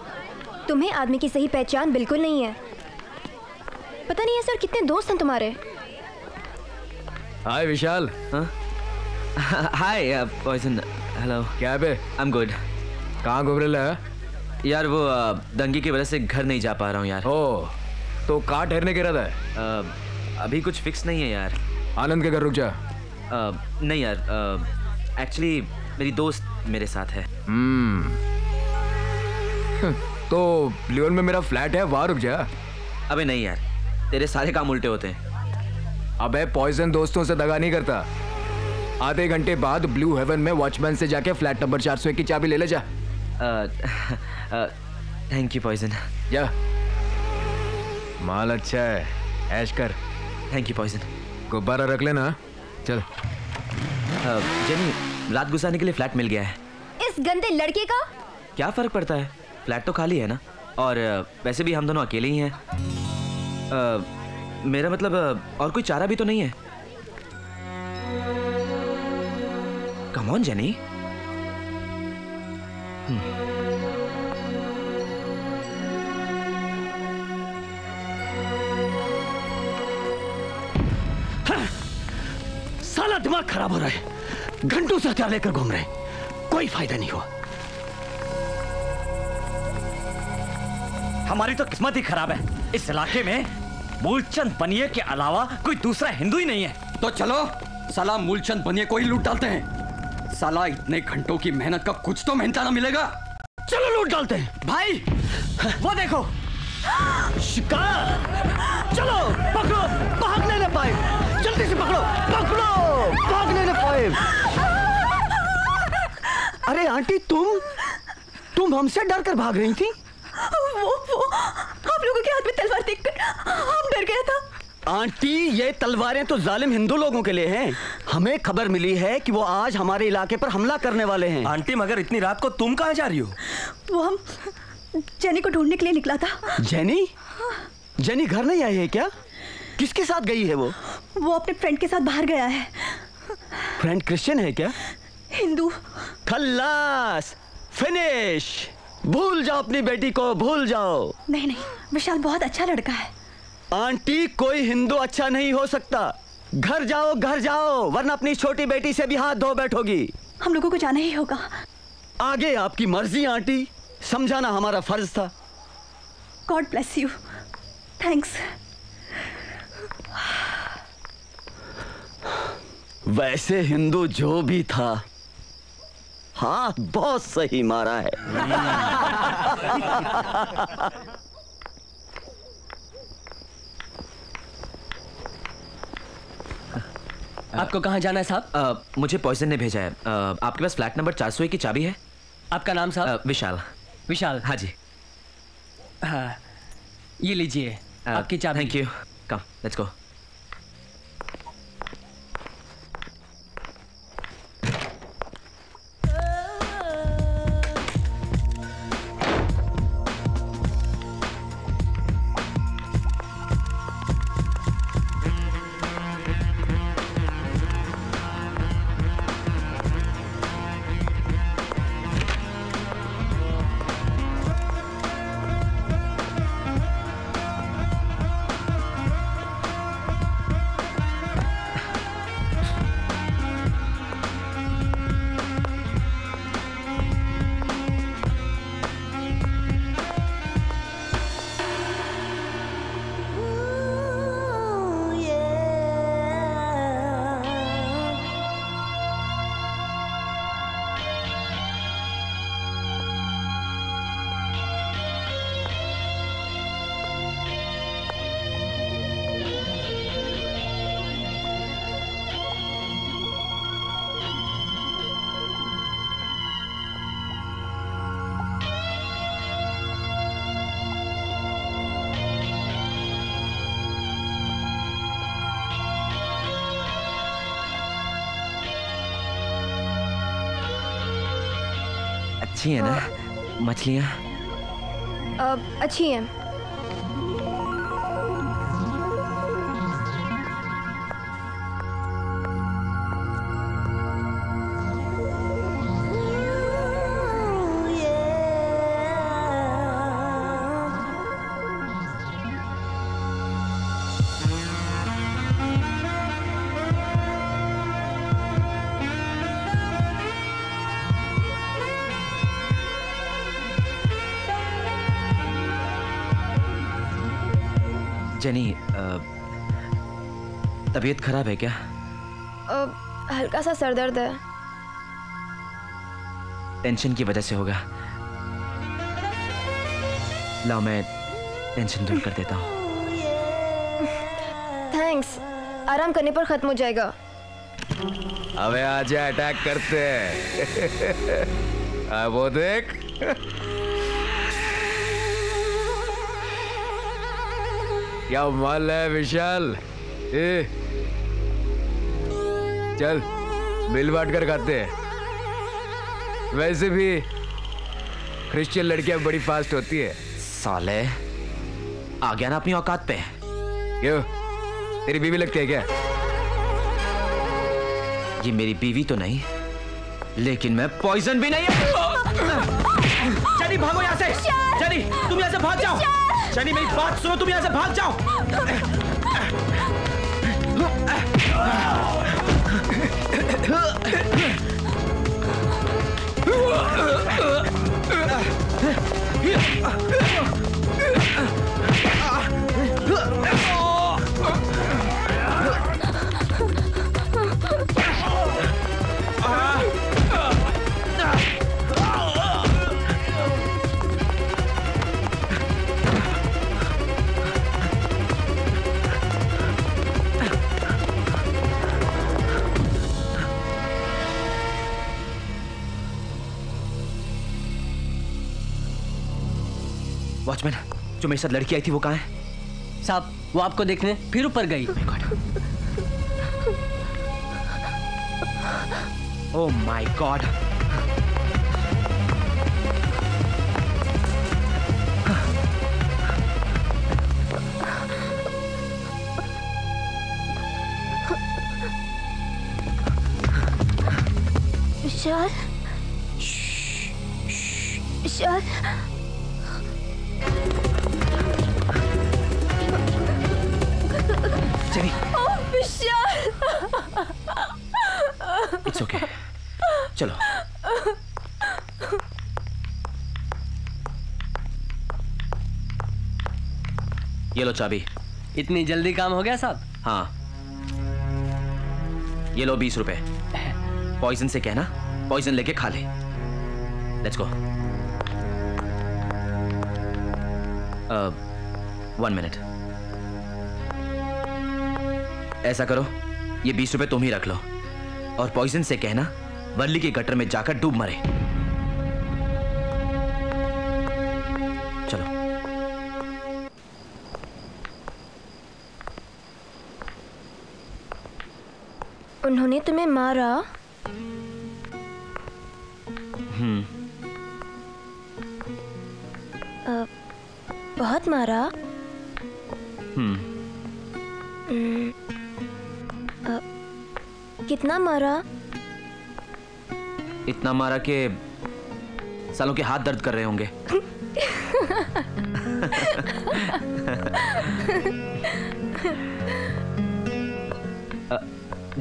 तुम्हें आदमी की सही पहचान बिल्कुल नहीं है। पता नहीं है सर कितने दोस्त हैं तुम्हारे। हाय विशाल। हाय पॉइजन। हेलो। क्या है बे? I am good. कहाँ घूम रहे है? यार वो दंगे की वजह से घर नहीं जा पा रहा हूँ यार। ओ, तो कहाँ ठहरने के इरादा है? अभी कुछ फिक्स नहीं है यार। आनंद के घर रुक जा। नहीं यार, एक्चुअली मेरी दोस्त मेरे साथ है। तो लियोन में मेरा फ्लैट है, वहाँ रुक जा। अबे नहीं यार, तेरे सारे काम उल्टे होते हैं। अबे पॉइजन दोस्तों से दगा नहीं करता। आधे घंटे बाद ब्लू हेवन में वॉचमैन से जाके फ्लैट नंबर 401 की चाबी ले ले जा। Thank you poison. जा, माल अच्छा है, ऐश कर। Thank you poison. गुब्बारा रख लेना। चल। जेनी, रात गुजारने के लिए फ्लैट मिल गया है। इस गंदे लड़के का क्या फर्क पड़ता है, फ्लैट तो खाली है ना। और वैसे भी हम दोनों अकेले ही हैं। मेरा मतलब और कोई चारा भी तो नहीं है। Come on jenny. साला दिमाग खराब हो रहा है, घंटों से हथियार लेकर घूम रहे हैं, कोई फायदा नहीं हुआ। हमारी तो किस्मत ही खराब है। इस इलाके में मूलचंद बनिए के अलावा कोई दूसरा हिंदू ही नहीं है। तो चलो साला मूलचंद बनिए को ही लूट डालते हैं। साला इतने घंटों की मेहनत का कुछ तो मेहनताना मिलेगा। चलो लूट डालते हैं। भाई वो देखो शिकार। चलो पकड़ो, भागने न पाए, जल्दी से पकड़ो, पकड़ो, भागने न पाए। अरे आंटी, तुम हमसे डर कर भाग रही थी? वो आप लोगों के हाथ में तलवार देखकर हम डर गया था। आंटी, ये तलवारें तो जालिम हिंदू लोगों के लिए हैं। हमें खबर मिली है कि वो आज हमारे इलाके पर हमला करने वाले हैं। आंटी, मगर इतनी रात को तुम कहाँ जा रही हो? वो हम जेनी को ढूंढने के लिए निकला था। जेनी? जेनी घर नहीं आई है क्या? किसके साथ गई है वो? वो अपने फ्रेंड के साथ बाहर गया है। फ्रेंड क्रिश्चियन है क्या? हिंदू। खल्लास, फिनिश। भूल जाओ अपनी बेटी को, भूल जाओ। नहीं, विशाल बहुत अच्छा लड़का है। आंटी, कोई हिंदू अच्छा नहीं हो सकता। घर जाओ, वरना अपनी छोटी बेटी से भी हाथ धो बैठोगी। हम लोगों को जाना ही होगा। आगे आपकी मर्जी आंटी, समझाना हमारा फर्ज था। God bless you. थैंक्स। वैसे हिंदू जो भी था, हाँ बहुत सही मारा है। आपको कहाँ जाना है साहब? मुझे पॉइजन ने भेजा है। आपके पास फ्लैट नंबर 401 की चाबी है? आपका नाम साहब? विशाल। विशाल? हाँ जी। हाँ, ये लीजिए आपकी चाबी। Thank you. Come, let's go. अच्छी है ना मछलियाँ? अच्छी हैं। जेनी, तबीयत खराब है क्या? हल्का सा सर दर्द है। टेंशन की वजह से होगा। लाओ मैं टेंशन दूर कर देता हूँ। थैंक्स, आराम करने पर खत्म हो जाएगा। अबे आजा अटैक करते हैं। वो देख। क्या माल है विशाल? चल मिल बांट कर खाते हैं। वैसे भी क्रिश्चियन लड़कियां बड़ी फास्ट होती है। साले आ गया ना अपनी औकात पे। क्यों, तेरी बीवी लगती है क्या? ये मेरी बीवी तो नहीं, लेकिन मैं पॉइजन भी नहीं है। जेनी भागो यहाँ से। जेनी तुम यहाँ से भाग जाओ। जेनी मेरी बात सुनो, तुम यहाँ से भाग जाओ। वॉचमैन, जो मेरे साथ लड़की आई थी वो कहाँ है? साहब वो आपको देखने फिर ऊपर गई। Oh my God. Vishal, Vishal, jenny. Oh Vishal. It's okay, चलो। ये लो चाबी। इतनी जल्दी काम हो गया साहब? हाँ, ये लो 20 रुपए। पॉइजन से कहना पॉइजन लेके खा ले। Let's go. 1 मिनट। ऐसा करो, ये 20 रुपए तुम ही रख लो और पॉइजन से कहना वर्ली के गटर में जाकर डूब मरे। चलो। उन्होंने तुम्हें मारा? बहुत मारा? कितना मारा? इतना मारा कि सालों के हाथ दर्द कर रहे होंगे।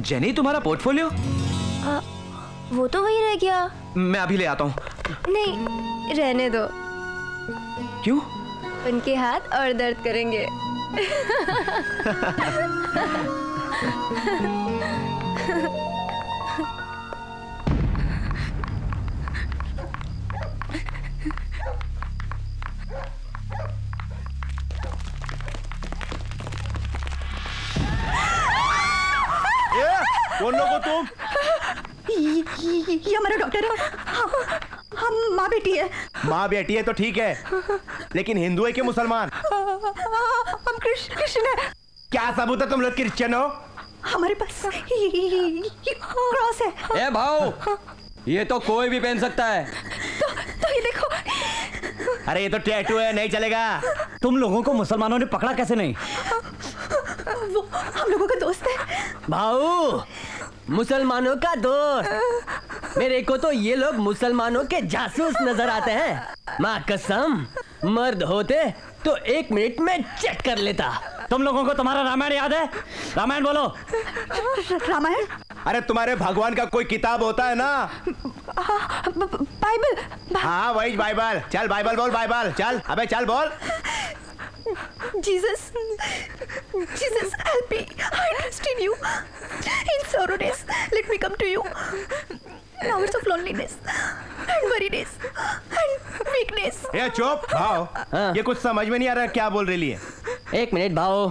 जेनी, तुम्हारा पोर्टफोलियो? वो तो वही रह गया। मैं अभी ले आता हूँ। नहीं, रहने दो। क्यों? उनके हाथ और दर्द करेंगे। कौन लोग हो तुम? ये हमारा डॉक्टर है। हम माँ बेटी है। माँ बेटी है तो ठीक है, लेकिन हिंदू है कि मुसलमान? हम क्रिश्चियन है। क्या सबूत है तुम लोग क्रिश्चियन हो? हमारे पास क्रॉस है। ए भाऊ, ये तो कोई भी पहन सकता है। तो ये देखो। अरे ये तो टैटू है, नहीं चलेगा। तुम लोगों को मुसलमानों ने पकड़ा कैसे नहीं? वो हम लोगों का दोस्त है। भाऊ, मुसलमानों का दोस्त? मेरे को तो ये लोग मुसलमानों के जासूस नजर आते हैं। माँ कसम, मर्द होते तो 1 मिनट में चेक कर लेता। तुम लोगों को तुम्हारा रामायण याद है? रामायण बोलो। रामायण? अरे तुम्हारे भगवान का कोई किताब होता है ना? बाइबल। हाँ वही बाइबल। चल बाइबल बोल, बाइबल चल। अबे चल बोल। Jesus, Jesus, help me. I trust in you. In sorrow days, let me come to you. In hours of loneliness and worriness and weakness. ये चुप भाव, ये कुछ समझ में नहीं आ रहा क्या बोल रही है। 1 मिनट भाऊ,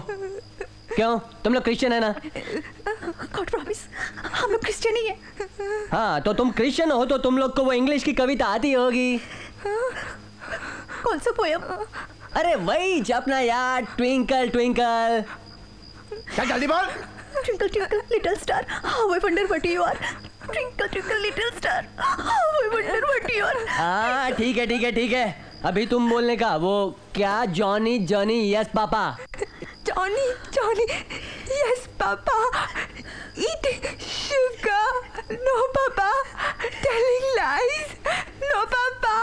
क्यों तुम लोग क्रिश्चियन है ना? God promise, हम लोग क्रिश्चियन ही हैं। हाँ, तो तुम क्रिश्चियन हो तो तुम लोग को वो इंग्लिश की कविता आती होगी। कौन सा पोयम? अरे वही अपना यार, ट्विंकल ट्विंकल। चल जल्दी बोल। Twinkle twinkle little star, how I wonder what you are. Twinkle twinkle little star, how I wonder what you are. हाँ ठीक है ठीक है ठीक है। अभी तुम बोलने का वो क्या, Johnny Johnny yes papa. Johnny, Johnny, yes, Papa. Eating sugar, no, Papa. Telling lies, no, Papa.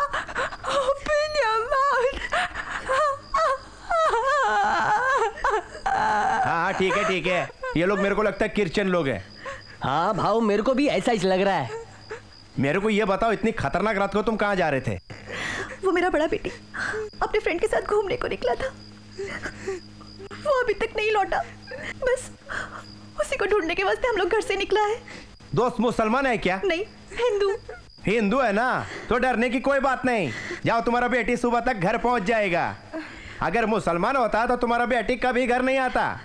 Open your mouth. हाँ ठीक है। ये लोग मेरे को लगता है क्रिश्चियन लोग हैं। हाँ भाव, मेरे को भी ऐसा ही लग रहा है। मेरे को ये बताओ, इतनी खतरनाक रात को तुम कहाँ जा रहे थे? वो मेरा बड़ा बेटी अपने फ्रेंड के साथ घूमने को निकला था। वो अभी तक नहीं लौटा। बस उसी को ढूंढने के वास्ते हम लोग घर से निकला है। दोस्त मुसलमान है क्या? नहीं, हिंदू। हिंदू है ना, तो डरने की कोई बात नहीं। जाओ, तुम्हारा बेटी सुबह तक घर पहुंच जाएगा। अगर मुसलमान होता तो तुम्हारा बेटी कभी घर नहीं आता।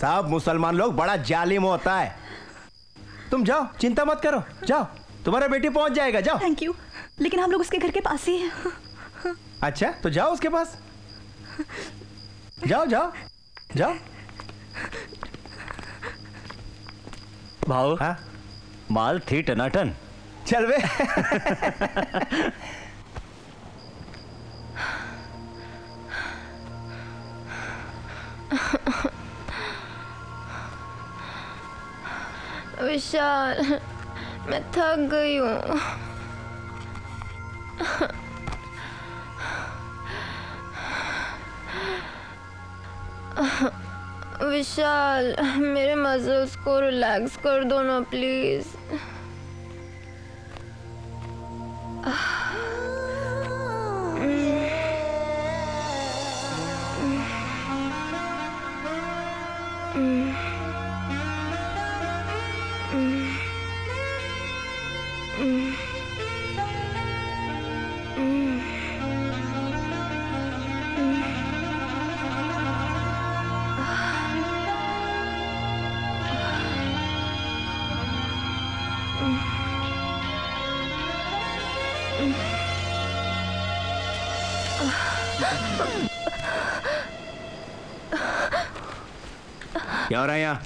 सब मुसलमान लोग बड़ा जालिम होता है। तुम जाओ, चिंता मत करो, जाओ, तुम्हारा बेटी पहुंच जाएगा। जाओ। थैंक यू, लेकिन हम लोग उसके घर के पास ही हैं। अच्छा, तो जाओ उसके पास। जाओ जाओ जाओ। भाव, हाँ? माल थी टनाटन। चल बे। विशाल, मैं थक गई हूँ। विशाल, मेरे मसल्स को रिलैक्स कर दो ना प्लीज। क्या हो रहा है यहाँ?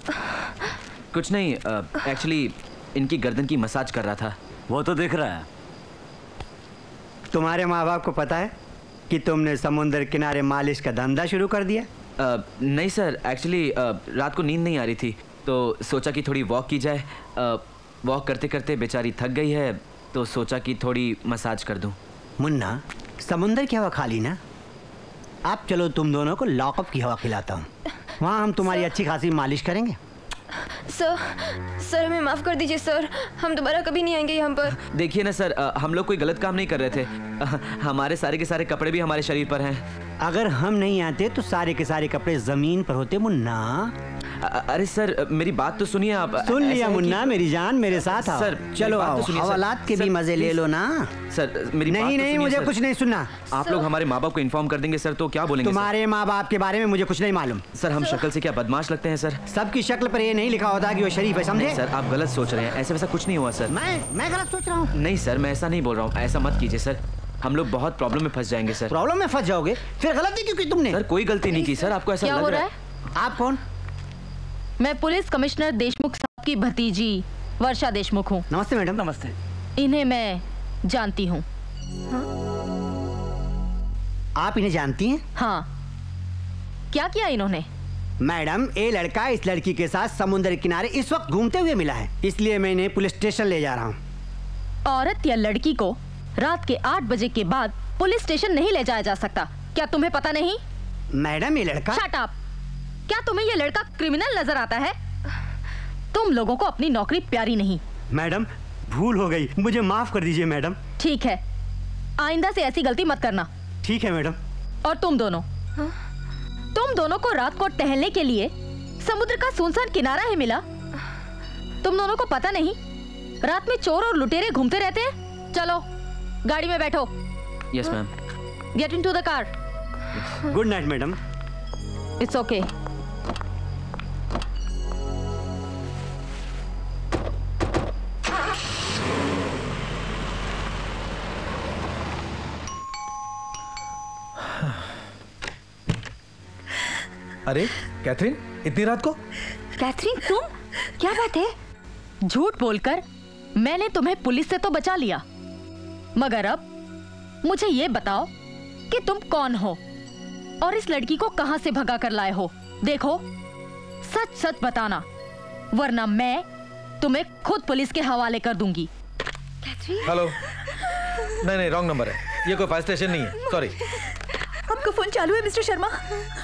कुछ नहीं, एक्चुअली इनकी गर्दन की मसाज कर रहा था। वो तो दिख रहा है। तुम्हारे माँ बाप को पता है कि तुमने समुद्र किनारे मालिश का धंधा शुरू कर दिया? नहीं सर, एक्चुअली रात को नींद नहीं आ रही थी तो सोचा कि थोड़ी वॉक की जाए। वॉक करते करते बेचारी थक गई है तो सोचा कि थोड़ी मसाज कर दूं। मुन्ना, समुंदर की हवा खा ली ना? आप चलो, तुम दोनों को लॉकअप की हवा खिलाता हूँ। वहाँ हम तुम्हारी अच्छी खासी मालिश करेंगे। सर हमें माफ कर दीजिए सर, हम दोबारा कभी नहीं आएंगे यहाँ पर। देखिए ना सर, हम लोग कोई गलत काम नहीं कर रहे थे। हमारे सारे के सारे कपड़े भी हमारे शरीर पर हैं। अगर हम नहीं आते तो सारे के सारे कपड़े जमीन पर होते मुन्ना। अरे सर मेरी बात तो सुनिए आप। सुन लिया मुन्ना, मेरी जान मेरे साथ आओ। सर चलो आओ, हवालात के भी मजे ले लो ना। सर मेरी बात तो नहीं, सुनिए, मुझे सर। कुछ नहीं सुनना। आप लोग हमारे माँ बाप को इन्फॉर्म कर देंगे सर तो क्या बोलेंगे? तुम्हारे माँ बाप के बारे में मुझे कुछ नहीं मालूम। सर हम शक्ल से क्या बदमाश लगते हैं सर? सबकी शक्ल पर ये नहीं लिखा होता कि वो शरीफ है, समझे? सर आप गलत सोच रहे हैं, ऐसा वैसा कुछ नहीं हुआ सर। मैं गलत सोच रहा हूँ? नहीं सर, मैं ऐसा नहीं बोल रहा हूँ, ऐसा मत कीजिए सर, हम लोग बहुत प्रॉब्लम में फंस जाएंगे सर। प्रॉब्लम में फंस जाओगे? फिर गलती क्यों की तुमने? सर कोई गलती नहीं की सर, आपको ऐसा लग रहा है? आप कौन? मैं पुलिस कमिश्नर देशमुख साहब की भतीजी वर्षा देशमुख हूँ। नमस्ते मैडम। नमस्ते। इन्हें मैं जानती हूँ। आप इन्हें जानती हैं? हाँ। क्या किया इन्होंने? मैडम, ये लड़का इस लड़की के साथ समुद्र किनारे इस वक्त घूमते हुए मिला है, इसलिए मैं इन्हें पुलिस स्टेशन ले जा रहा हूँ। औरत या लड़की को रात के 8 बजे के बाद पुलिस स्टेशन नहीं ले जाया जा सकता, क्या तुम्हें पता नहीं? मैडम ये लड़का। Shut up! क्या तुम्हें ये लड़का क्रिमिनल नजर आता है? तुम लोगों को अपनी नौकरी प्यारी नहीं। मैडम भूल हो गई, मुझे माफ कर दीजिए मैडम। ठीक है, आइंदा से ऐसी गलती मत करना। ठीक है मैडम। और तुम दोनों को रात को टहलने के लिए समुद्र का सुनसान किनारा ही मिला। तुम दोनों को पता नहीं रात में चोर और लुटेरे घूमते रहते हैं। चलो गाड़ी में बैठो। Yes ma'am. Get into the car. Good night madam. It's okay. अरे कैथरीन, इतनी रात को? कैथरीन तुम? क्या बात है? झूठ बोलकर मैंने तुम्हें पुलिस से तो बचा लिया, मगर अब मुझे ये बताओ कि तुम कौन हो और इस लड़की को कहां से भगा कर लाए हो? देखो सच सच बताना, वरना मैं तुम्हें खुद पुलिस के हवाले कर दूंगी। हेलो। नहीं रॉन्ग नंबर है, ये कोई फायर स्टेशन नहीं है, सॉरी। आपका फोन चालू है मिस्टर शर्मा?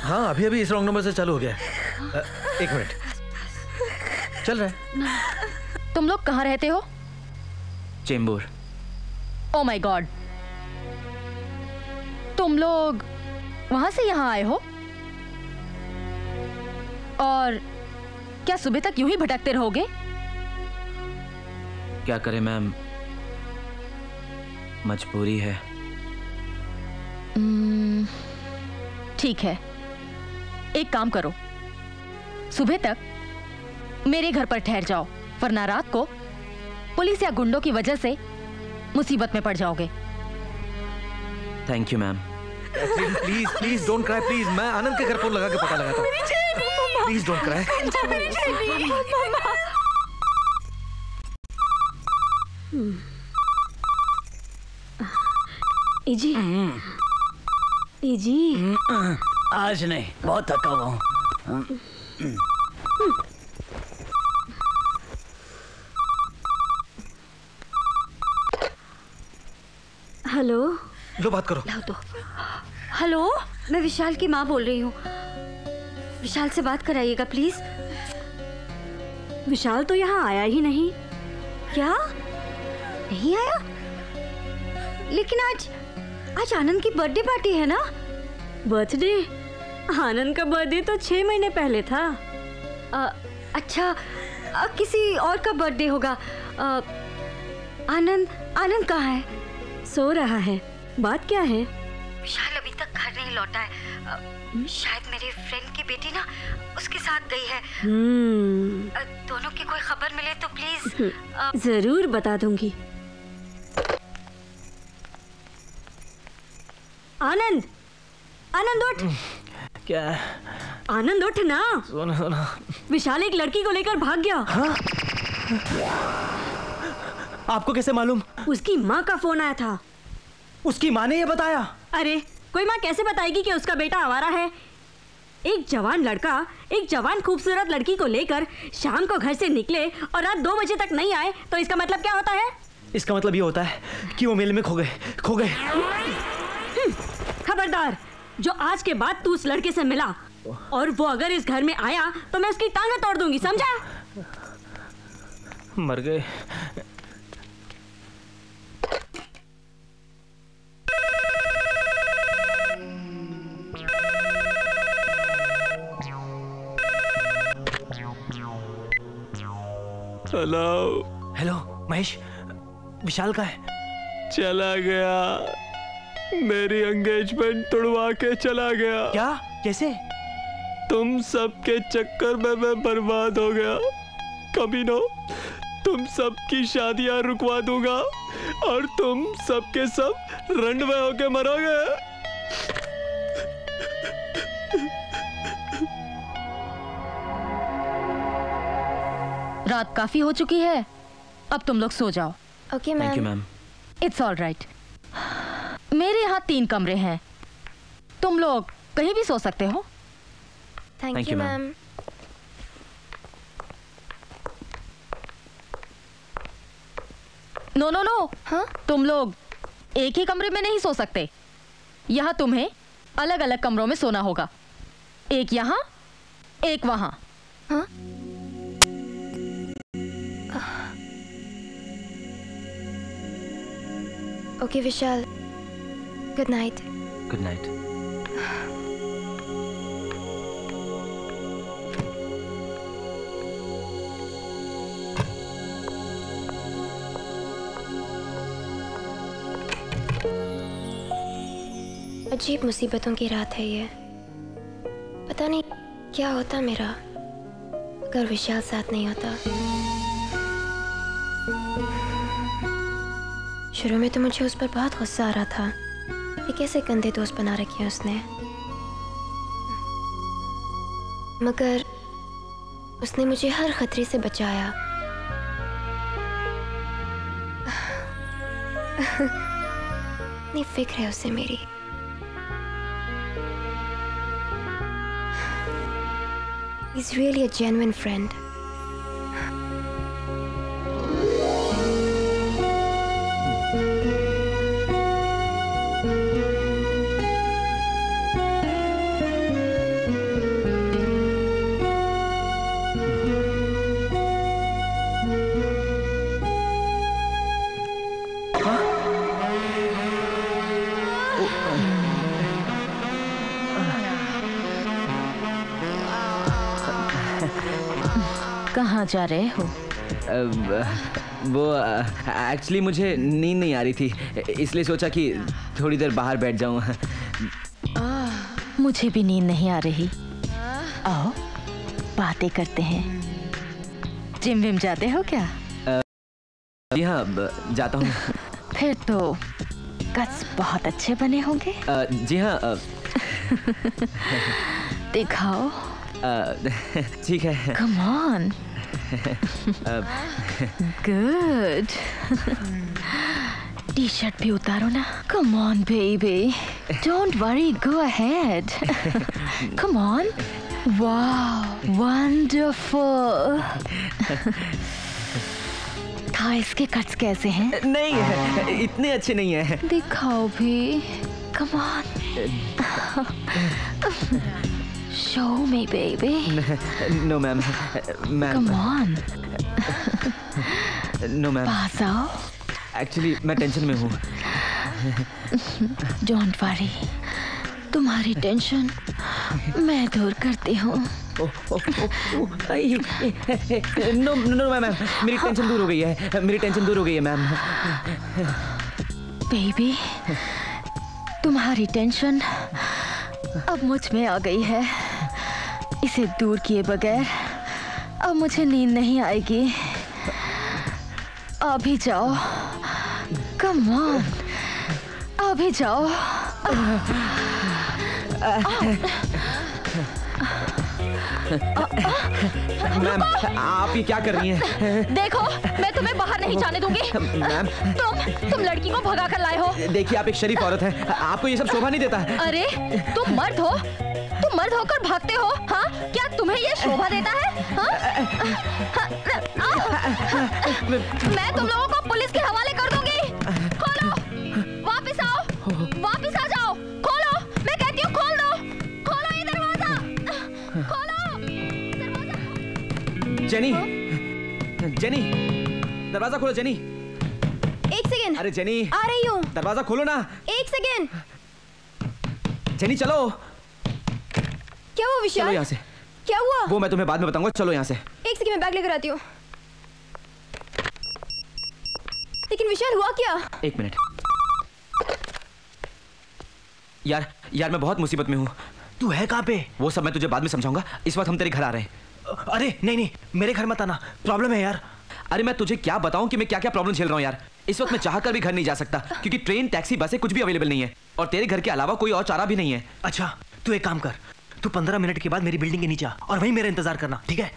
हाँ अभी इस रॉन्ग नंबर से चालू हो गया है। एक मिनट, चल रहा है। तुम लोग कहाँ रहते हो? चेंबूर। ओ माय गॉड, तुम लोग वहां से यहाँ आए हो? और क्या सुबह तक यूं ही भटकते रहोगे? क्या करें मैम, मजबूरी है। ठीक है, एक काम करो, सुबह तक मेरे घर पर ठहर जाओ, वरना रात को पुलिस या गुंडों की वजह से मुसीबत में पड़ जाओगे। Thank you ma'am. Please please don't cry, please. मैं आनंद के घर फोन लगा के पता लगाता हूँ। Please don't cry. Easy, easy. आज नहीं, बहुत थका हुआ हूँ। हेलो। लो बात करो। लाओ तो। हेलो, मैं विशाल की माँ बोल रही हूँ। विशाल से बात कराइएगा प्लीज। विशाल तो यहाँ आया ही नहीं। क्या? नहीं आया? लेकिन आज आनंद की बर्थडे पार्टी है ना? बर्थडे? आनंद का बर्थडे तो 6 महीने पहले था। अच्छा, किसी और का बर्थडे होगा। आनंद कहाँ है? सो रहा है। बात क्या है? विशाल अभी तक घर नहीं लौटा है। शायद मेरे फ्रेंड की बेटी ना उसके साथ गई है। दोनों की कोई खबर मिले तो प्लीज। जरूर बता दूंगी। आनंद, आनंद उठ। क्या? आनंद उठ ना। सुनो। विशाल एक लड़की को लेकर भाग गया। हाँ? आपको कैसे मालूम? उसकी माँ का फोन आया था। उसकी माँ ने ये बताया? अरे कोई माँ कैसे बताएगी कि उसका बेटा आवारा है। एक जवान लड़का एक जवान खूबसूरत लड़की को लेकर शाम को घर से निकले और रात 2 बजे तक नहीं आए तो इसका मतलब क्या होता है? इसका मतलब ये होता है कि वो मेले में खो गए। खबरदार, जो आज के बाद तू उस लड़के से मिला और वो अगर इस घर में आया तो मैं उसकी टांगें तोड़ दूंगी, समझा? मर गए। हेलो महेश, विशाल का है? चला गया, मेरी एंगेजमेंट तोड़वा के चला गया। क्या? कैसे? तुम सबके चक्कर में मैं बर्बाद हो गया। कमीनो, तुम सबकी शादियां रुकवा दूंगा और तुम सबके सब रंडवे होके मरोगे। रात काफी हो चुकी है, अब तुम लोग सो जाओ। Okay ma'am. Thank you ma'am. It's all right. मेरे यहाँ 3 कमरे हैं, तुम लोग कहीं भी सो सकते हो। Thank you ma'am. नो, हाँ? तुम लोग एक ही कमरे में नहीं सो सकते। यहाँ तुम्हें अलग अलग कमरों में सोना होगा। एक यहाँ, एक वहाँ। हाँ? Okay Vishal, good night. Good night. अजीब मुसीबतों की रात है ये। पता नहीं क्या होता मेरा अगर विशाल साथ नहीं होता। शुरू में तो मुझे उस पर बहुत गुस्सा आ रहा था कि कैसे गंदे दोस्त बना रखे हैं उसने, मगर उसने मुझे हर खतरे से बचाया। इतनी फिक्र है उसे मेरी। He's really a genuine friend. कहाँ जा रहे हो? वो एक्चुअली मुझे नींद नहीं आ रही थी, इसलिए सोचा कि थोड़ी देर बाहर बैठ जाऊं। मुझे भी नींद नहीं आ रही। आओ बातें करते हैं। जिम विम जाते हो क्या? जी हाँ, जाता हूँ। फिर तो कट्स बहुत अच्छे बने होंगे। जी हाँ। दिखाओ। ठीक है। Come on. Good. टी-शर्ट भी उतारो ना। Come on, baby. Don't worry. Go ahead. Come on. Wow, wonderful. Thighs के कट्स कैसे हैं? नहीं है, इतने अच्छे नहीं है। दिखाओ भी। Come on. Show me, baby. No, ma'am. Come on. No, ma'am. पास आओ। Actually, मैं टेंशन में हूँ। Don't worry. तुम्हारी टेंशन मैं दूर करती हूँ। No, मैम, मेरी टेंशन दूर हो गई है। मेरी टेंशन दूर हो गई है, मैम। बेबी, तुम्हारी टेंशन अब मुझ में आ गई है। इसे दूर किए बगैर अब मुझे नींद नहीं आएगी। अभी जाओ। कम ऑन, अभी जाओ। मैम, आप ये क्या कर रही हैं? देखो, मैं तुम्हें बाहर नहीं जाने दूंगी। मैम, तुम लड़की को भगा कर लाए हो। देखिए, आप एक शरीफ औरत हैं, आपको ये सब शोभा नहीं देता है। अरे, तुम मर्द हो, तुम मर्द होकर भागते हो, हाँ? क्या तुम्हें ये शोभा देता है? हाँ? मैं तुम लोगों को पुलिस के हवाले कर दूंगी। खोलो, वापस आओ, वापस आ जाओ, खोलो, मैं कहती हूँ खोल दो, खोलो ये दरवाजा, खोलो। जेनी, जेनी, दरवाजा खोलो जेनी। एक सेकेंड। अरे जेनी, आ रही हूँ। दरवाजा खोलो ना। एक सेकेंड। जेनी चलो। क्या हुआ विशाल? चलो यहाँ से। क्या हुआ? वो मैं तुम्हें बाद में बताऊंगा, चलो यहाँ से। एक सेकेंड, मैं बैग लेकर आती हूँ। लेकिन विशाल हुआ क्या? एक मिनट। यार मैं बहुत मुसीबत में हूँ। तू है कहाँ पे? वो सब मैं तुझे बाद में समझाऊंगा, इस वक्त हम तेरे घर आ रहे हैं। अरे नहीं, मेरे घर मत आना, प्रॉब्लम है यार। अरे मैं तुझे क्या बताऊं कि मैं क्या क्या प्रॉब्लम झेल रहा हूं यार। इस वक्त मैं चाहकर भी घर नहीं जा सकता क्योंकि ट्रेन, टैक्सी, बसें कुछ भी अवेलेबल नहीं है और तेरे घर के अलावा कोई और चारा भी नहीं है। अच्छा, तू एक काम कर, तू 15 मिनट के बाद मेरी बिल्डिंग के नीचे आ और वहीं मेरा इंतजार करना, ठीक है?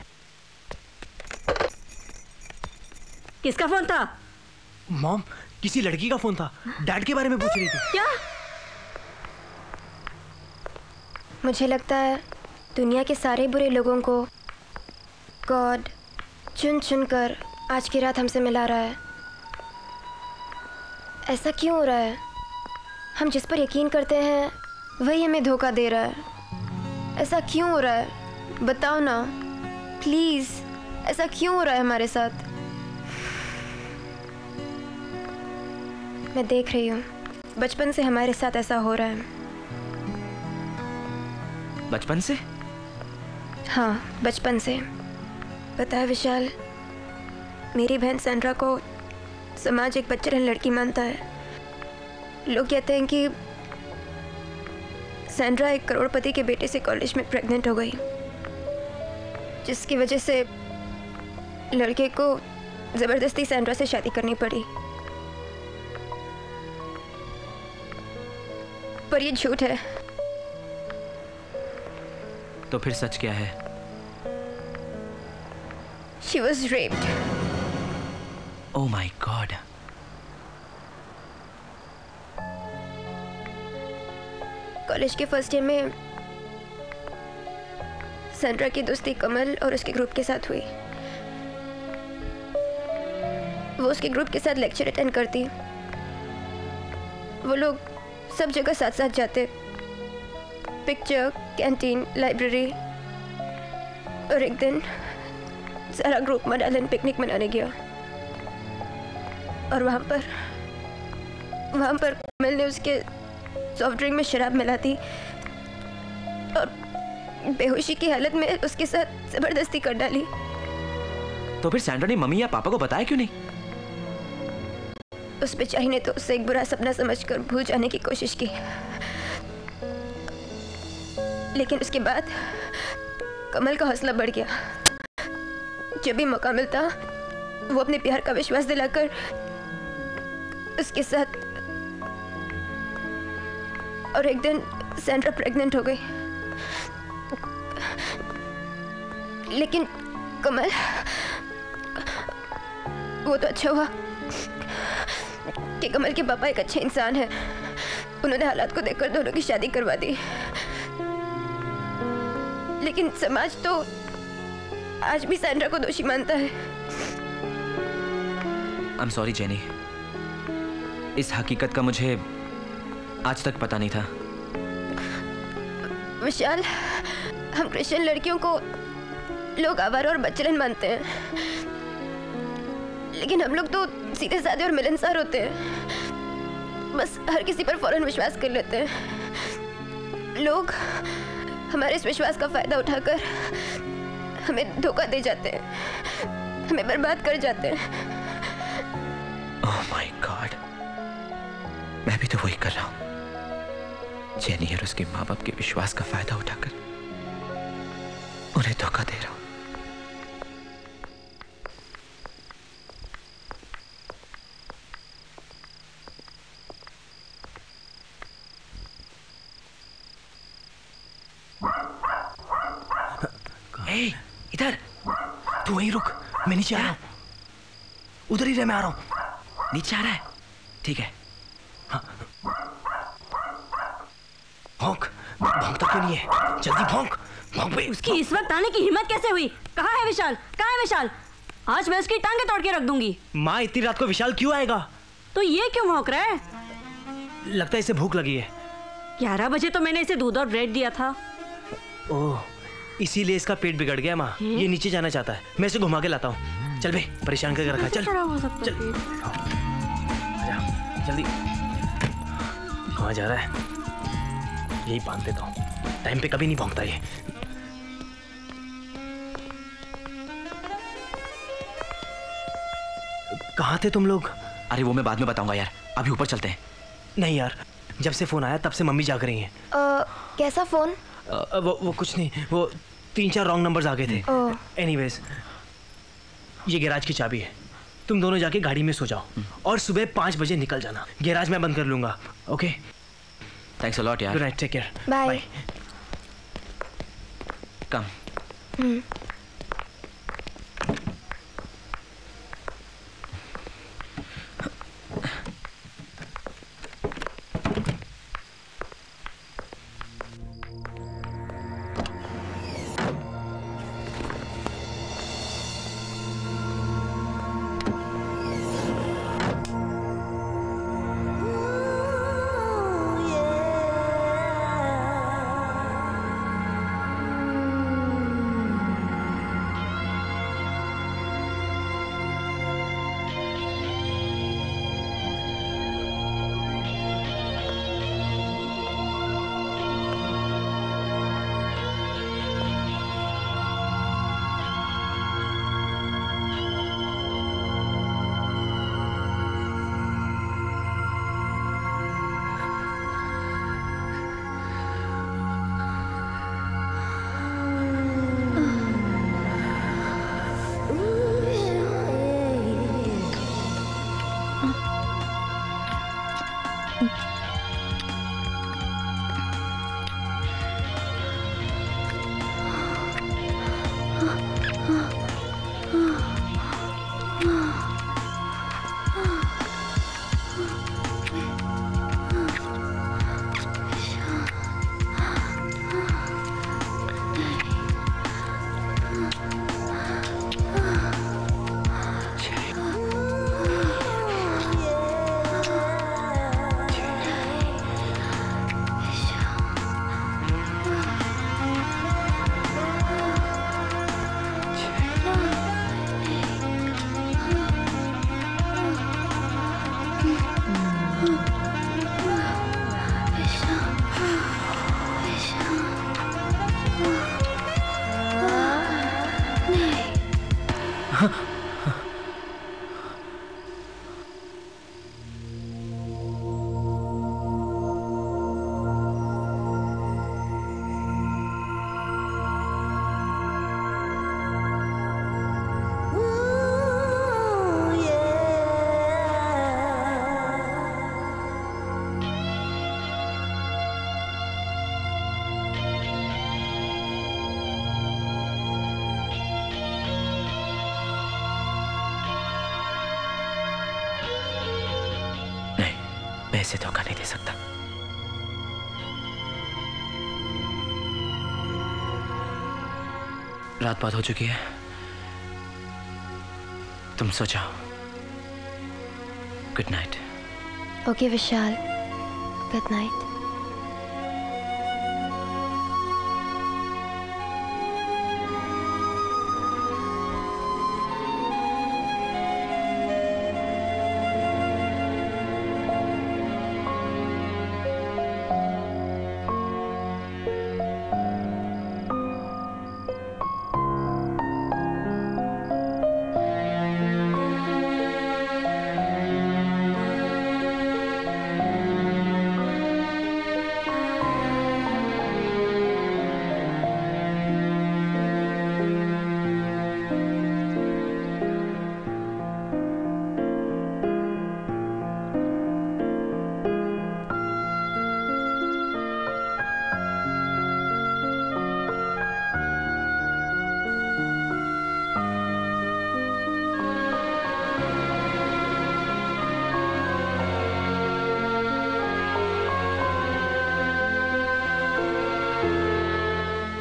किसका फोन था? मॉम, किसी लड़की का फोन था, डैड के बारे में पूछ रही थी। क्या? मुझे लगता है दुनिया के सारे बुरे लोगों को गॉड चुन चुन कर आज की रात हमसे मिला रहा है। ऐसा क्यों हो रहा है? हम जिस पर यकीन करते हैं वही हमें धोखा दे रहा है। ऐसा क्यों हो रहा है? बताओ ना प्लीज़, ऐसा क्यों हो रहा है हमारे साथ? मैं देख रही हूँ, बचपन से हमारे साथ ऐसा हो रहा है। बचपन से? हाँ, बचपन से। पता है विशाल, मेरी बहन सैंड्रा को समाज एक बच्चेरन लड़की मानता है। लोग कहते हैं कि सैंड्रा एक करोड़पति के बेटे से कॉलेज में प्रेग्नेंट हो गई, जिसकी वजह से लड़के को ज़बरदस्ती सैंड्रा से शादी करनी पड़ी। पर ये झूठ है। तो फिर सच क्या है? She was raped. Oh my God. College के फर्स्ट ईयर में सैंड्रा की दोस्ती कमल और उसके ग्रुप के साथ हुई। वो उसके ग्रुप के साथ लेक्चर अटेंड करती। वो लोग सब जगह साथ साथ जाते, पिक्चर, कैंटीन, लाइब्रेरी। और एक दिन सारा ग्रुप मनालन पिकनिक मनाने गया और वहाँ पर कमल ने उसके सॉफ्ट ड्रिंक में शराब मिला दी और बेहोशी की हालत में उसके साथ जबरदस्ती कर डाली। तो फिर सैंड्रा ने मम्मी या पापा को बताया क्यों नहीं? उस बेचारी ने तो उसे एक बुरा सपना समझकर भूल जाने की कोशिश की, लेकिन उसके बाद कमल का हौसला बढ़ गया। जब भी मौका मिलता वो अपने प्यार का विश्वास दिलाकर उसके साथ। और एक दिन सैंड्रा प्रेग्नेंट हो गई, लेकिन कमल, वो तो अच्छा हुआ कि कमल के पापा एक अच्छे इंसान है। उन्होंने हालात को देखकर दोनों की शादी करवा दी। लेकिन समाज तो आज भी सैंड्रा को दोषी मानता है। I'm sorry जेनी, इस हकीकत का मुझे आज तक पता नहीं था। विशाल, हम क्रिश्चियन लड़कियों को लोग आवारा और बच्चलन मानते हैं, लेकिन हम लोग तो सीधे साधे और मिलनसार होते हैं। बस हर किसी पर फौरन विश्वास कर लेते हैं। लोग हमारे इस विश्वास का फायदा उठाकर हमें धोखा दे जाते हैं, हमें बर्बाद कर जाते हैं। Oh my God, मैं भी तो वही कर रहा हूँ। जेनी और उसके माँ बाप के विश्वास का फायदा उठाकर उन्हें धोखा दे रहा हूँ। इधर तू वहीं रुक, मैं नीचे आ रहा हूँ। उधर ही रह, मैं आ रहा हूँ। नीचे आ रहा है? ठीक है। हाँ। भौंक, भौंकता क्यों नहीं है? जल्दी भौंक, भौंक बे। उसकी इस वक्त आने की हिम्मत कैसे हुई? कहाँ है विशाल? कहाँ है विशाल? आज मैं उसकी टांगे तोड़ के रख दूंगी। माँ, इतनी रात को विशाल क्यों आएगा? तो ये क्यों भौंक रहा है? लगता है इसे भूख लगी है। 11 बजे तो मैंने इसे दूध और ब्रेड दिया था। ओह, इसीलिए इसका पेट बिगड़ गया माँ। ये नीचे जाना चाहता है, मैं इसे घुमा के लाता हूँ। चल बे, परेशान करके रखा। चल चल, आजा, जल्दी। कहाँ जा रहा है? यही बांध देता हूँ, टाइम पे कभी नहीं भौंकता ये। कहाँ थे तुम लोग? अरे वो मैं बाद में बताऊंगा यार, अभी ऊपर चलते हैं। नहीं यार, जब से फोन आया तब से मम्मी जाग रही हैं। कैसा फोन? वो कुछ नहीं, वो 3-4 रॉन्ग नंबर्स आ गए थे। एनीवेज, ये गैराज की चाबी है, तुम दोनों जाके गाड़ी में सो जाओ और सुबह 5 बजे निकल जाना। गैराज में बंद कर लूंगा। ओके, थैंक्स अ लॉट यार। Good night, take care, bye. कम। इसे धोखा नहीं दे सकता। रात बहुत हो चुकी है, तुम सो जाओ। Good night. Okay Vishal, good night.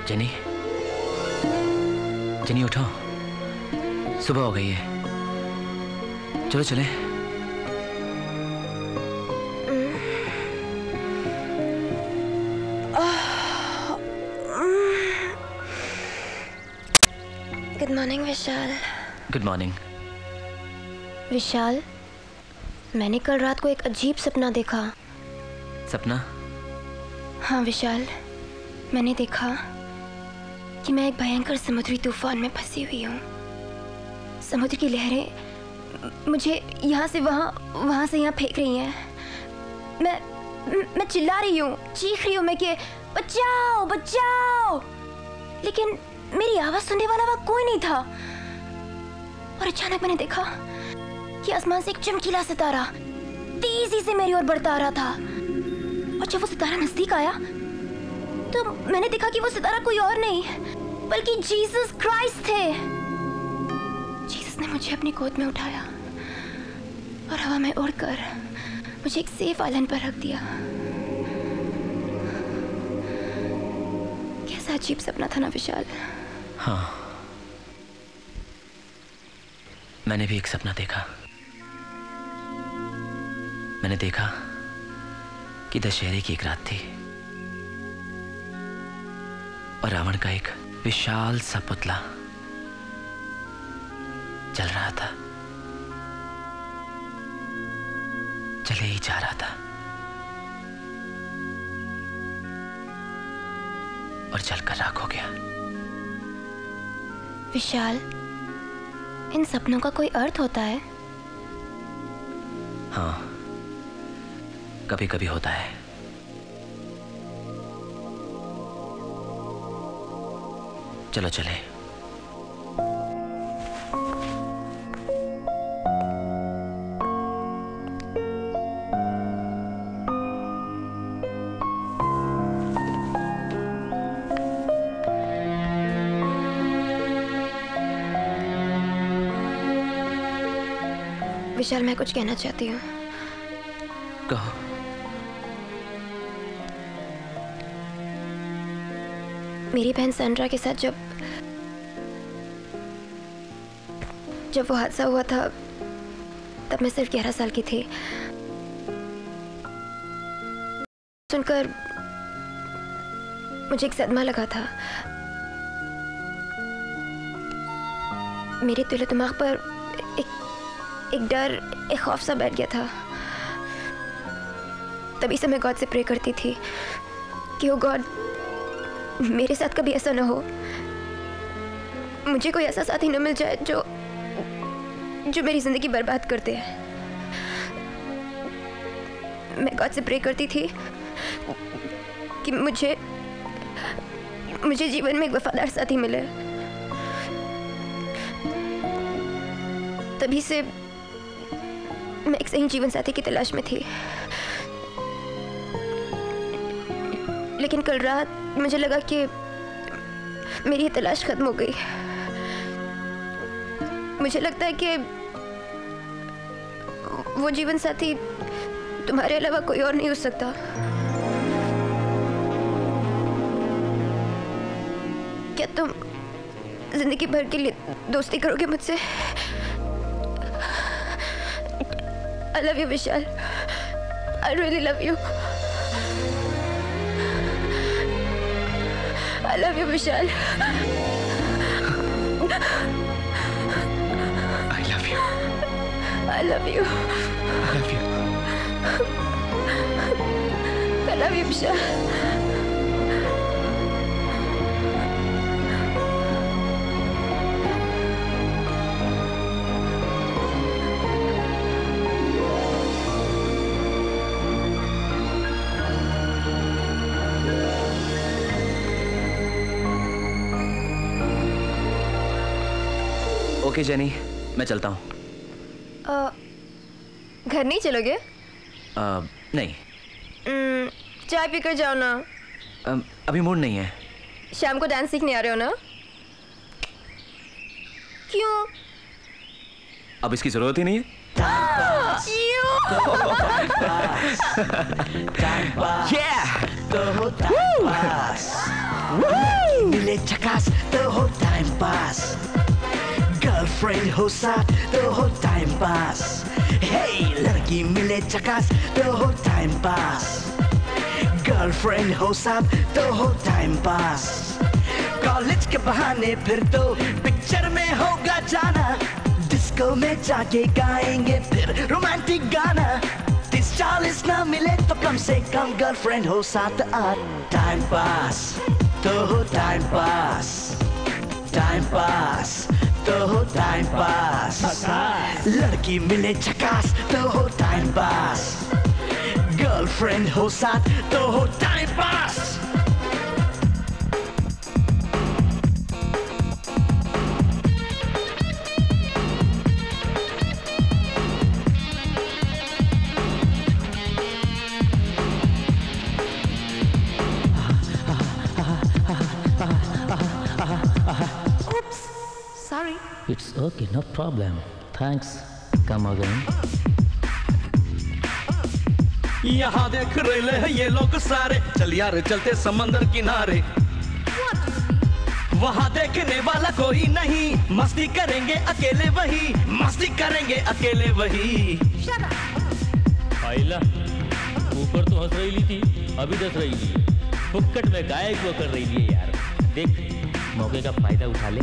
Jenny, Jenny उठो, सुबह हो गई है, चलो चले। Good morning Vishal. Good morning. Vishal, मैंने कल रात को एक अजीब सपना देखा। सपना? हाँ विशाल, मैंने देखा कि मैं एक भयंकर समुद्री तूफान में फंसी हुई हूँ। समुद्र की लहरें मुझे यहाँ से वहाँ, वहाँ से यहाँ फेंक रही हैं। मैं चिल्ला रही हूँ, चीख रही हूँ मैं कि बचाओ बचाओ, लेकिन मेरी आवाज सुनने वाला वहाँ कोई नहीं था। और अचानक मैंने देखा कि आसमान से एक चमकीला सितारा तेजी से मेरी ओर बढ़ता आ रहा था। और जब वो सितारा नजदीक आया तो मैंने देखा कि वो सितारा कोई और नहीं बल्कि जीसस क्राइस्ट थे। जीसस ने मुझे अपनी गोद में उठाया और हवा में उड़कर मुझे एक सेफ आइलैंड पर रख दिया। कैसा अजीब सपना था ना विशाल। हाँ, मैंने भी एक सपना देखा। मैंने देखा कि दशहरे की एक रात थी और रावण का एक विशाल सा पुतला चल रहा था, चले ही जा रहा था और जलकर राख हो गया। विशाल, इन सपनों का कोई अर्थ होता है? हाँ, कभी कभी होता है। चलो चले। विशाल, मैं कुछ कहना चाहती हूँ। कहो। मेरी बहन सैंड्रा के साथ जब वो हादसा हुआ था तब मैं सिर्फ 11 साल की थी। सुनकर मुझे एक सदमा लगा था। मेरे दिलो दिमाग पर एक डर, एक खौफ सा बैठ गया था। तभी से मैं गॉड से प्रे करती थी कि ओ गॉड, मेरे साथ कभी ऐसा ना हो। मुझे कोई ऐसा साथी न मिल जाए जो मेरी जिंदगी बर्बाद कर दे। मैं गॉड से प्रे करती थी कि मुझे जीवन में एक वफादार साथी मिले। तभी से मैं एक सही जीवन साथी की तलाश में थी। लेकिन कल रात मुझे लगा कि मेरी ये तलाश खत्म हो गई। मुझे लगता है कि वो जीवन साथी तुम्हारे अलावा कोई और नहीं हो सकता। क्या तुम जिंदगी भर के लिए दोस्ती करोगे मुझसे? I love you, Vishal. I really love you. I love you, Vishal. I love you. I love you. I love you. I love you, Vishal. Okay jenny, मैं चलता हूँ। घर नहीं चलोगे? नहीं। चाय पीकर जाओ ना। अभी मूड नहीं है। शाम को डांस सीखने आ रहे हो ना? क्यों? अब इसकी जरूरत ही नहीं है। मिले झकास तो हो टाइम पास, गर्लफ्रेंड हो साथ तो हो टाइम पास। हे लड़की मिले झकास तो हो टाइम पास, गर्लफ्रेंड हो साथ तो हो टाइम पास। कॉलेज के बहाने फिर तो पिक्चर में होगा जाना, डिस्को में जाके गाएंगे फिर रोमांटिक गाना। 30-40 ना मिले तो कम से कम गर्लफ्रेंड हो साथ। टाइम पास तो हो टाइम पास, टाइम पास तो हो टाइम पास। लड़की मिले झकास तो हो टाइम पास, गर्लफ्रेंड हो साथ तो हो time pass. Sorry. It's okay, no problem. Thanks. Come again. यहाँ देख रहे हैं ये लोग सारे, चल यार चलते समंदर किनारे। वहाँ देखने वाला कोई नहीं, मस्ती करेंगे अकेले वही, मस्ती करेंगे अकेले वही। आइला ऊपर तो हंस रही थी, अभी दस रही थी। फुक्कट में गायक वो कर रही है यार। देख मौके का फायदा उठा ले।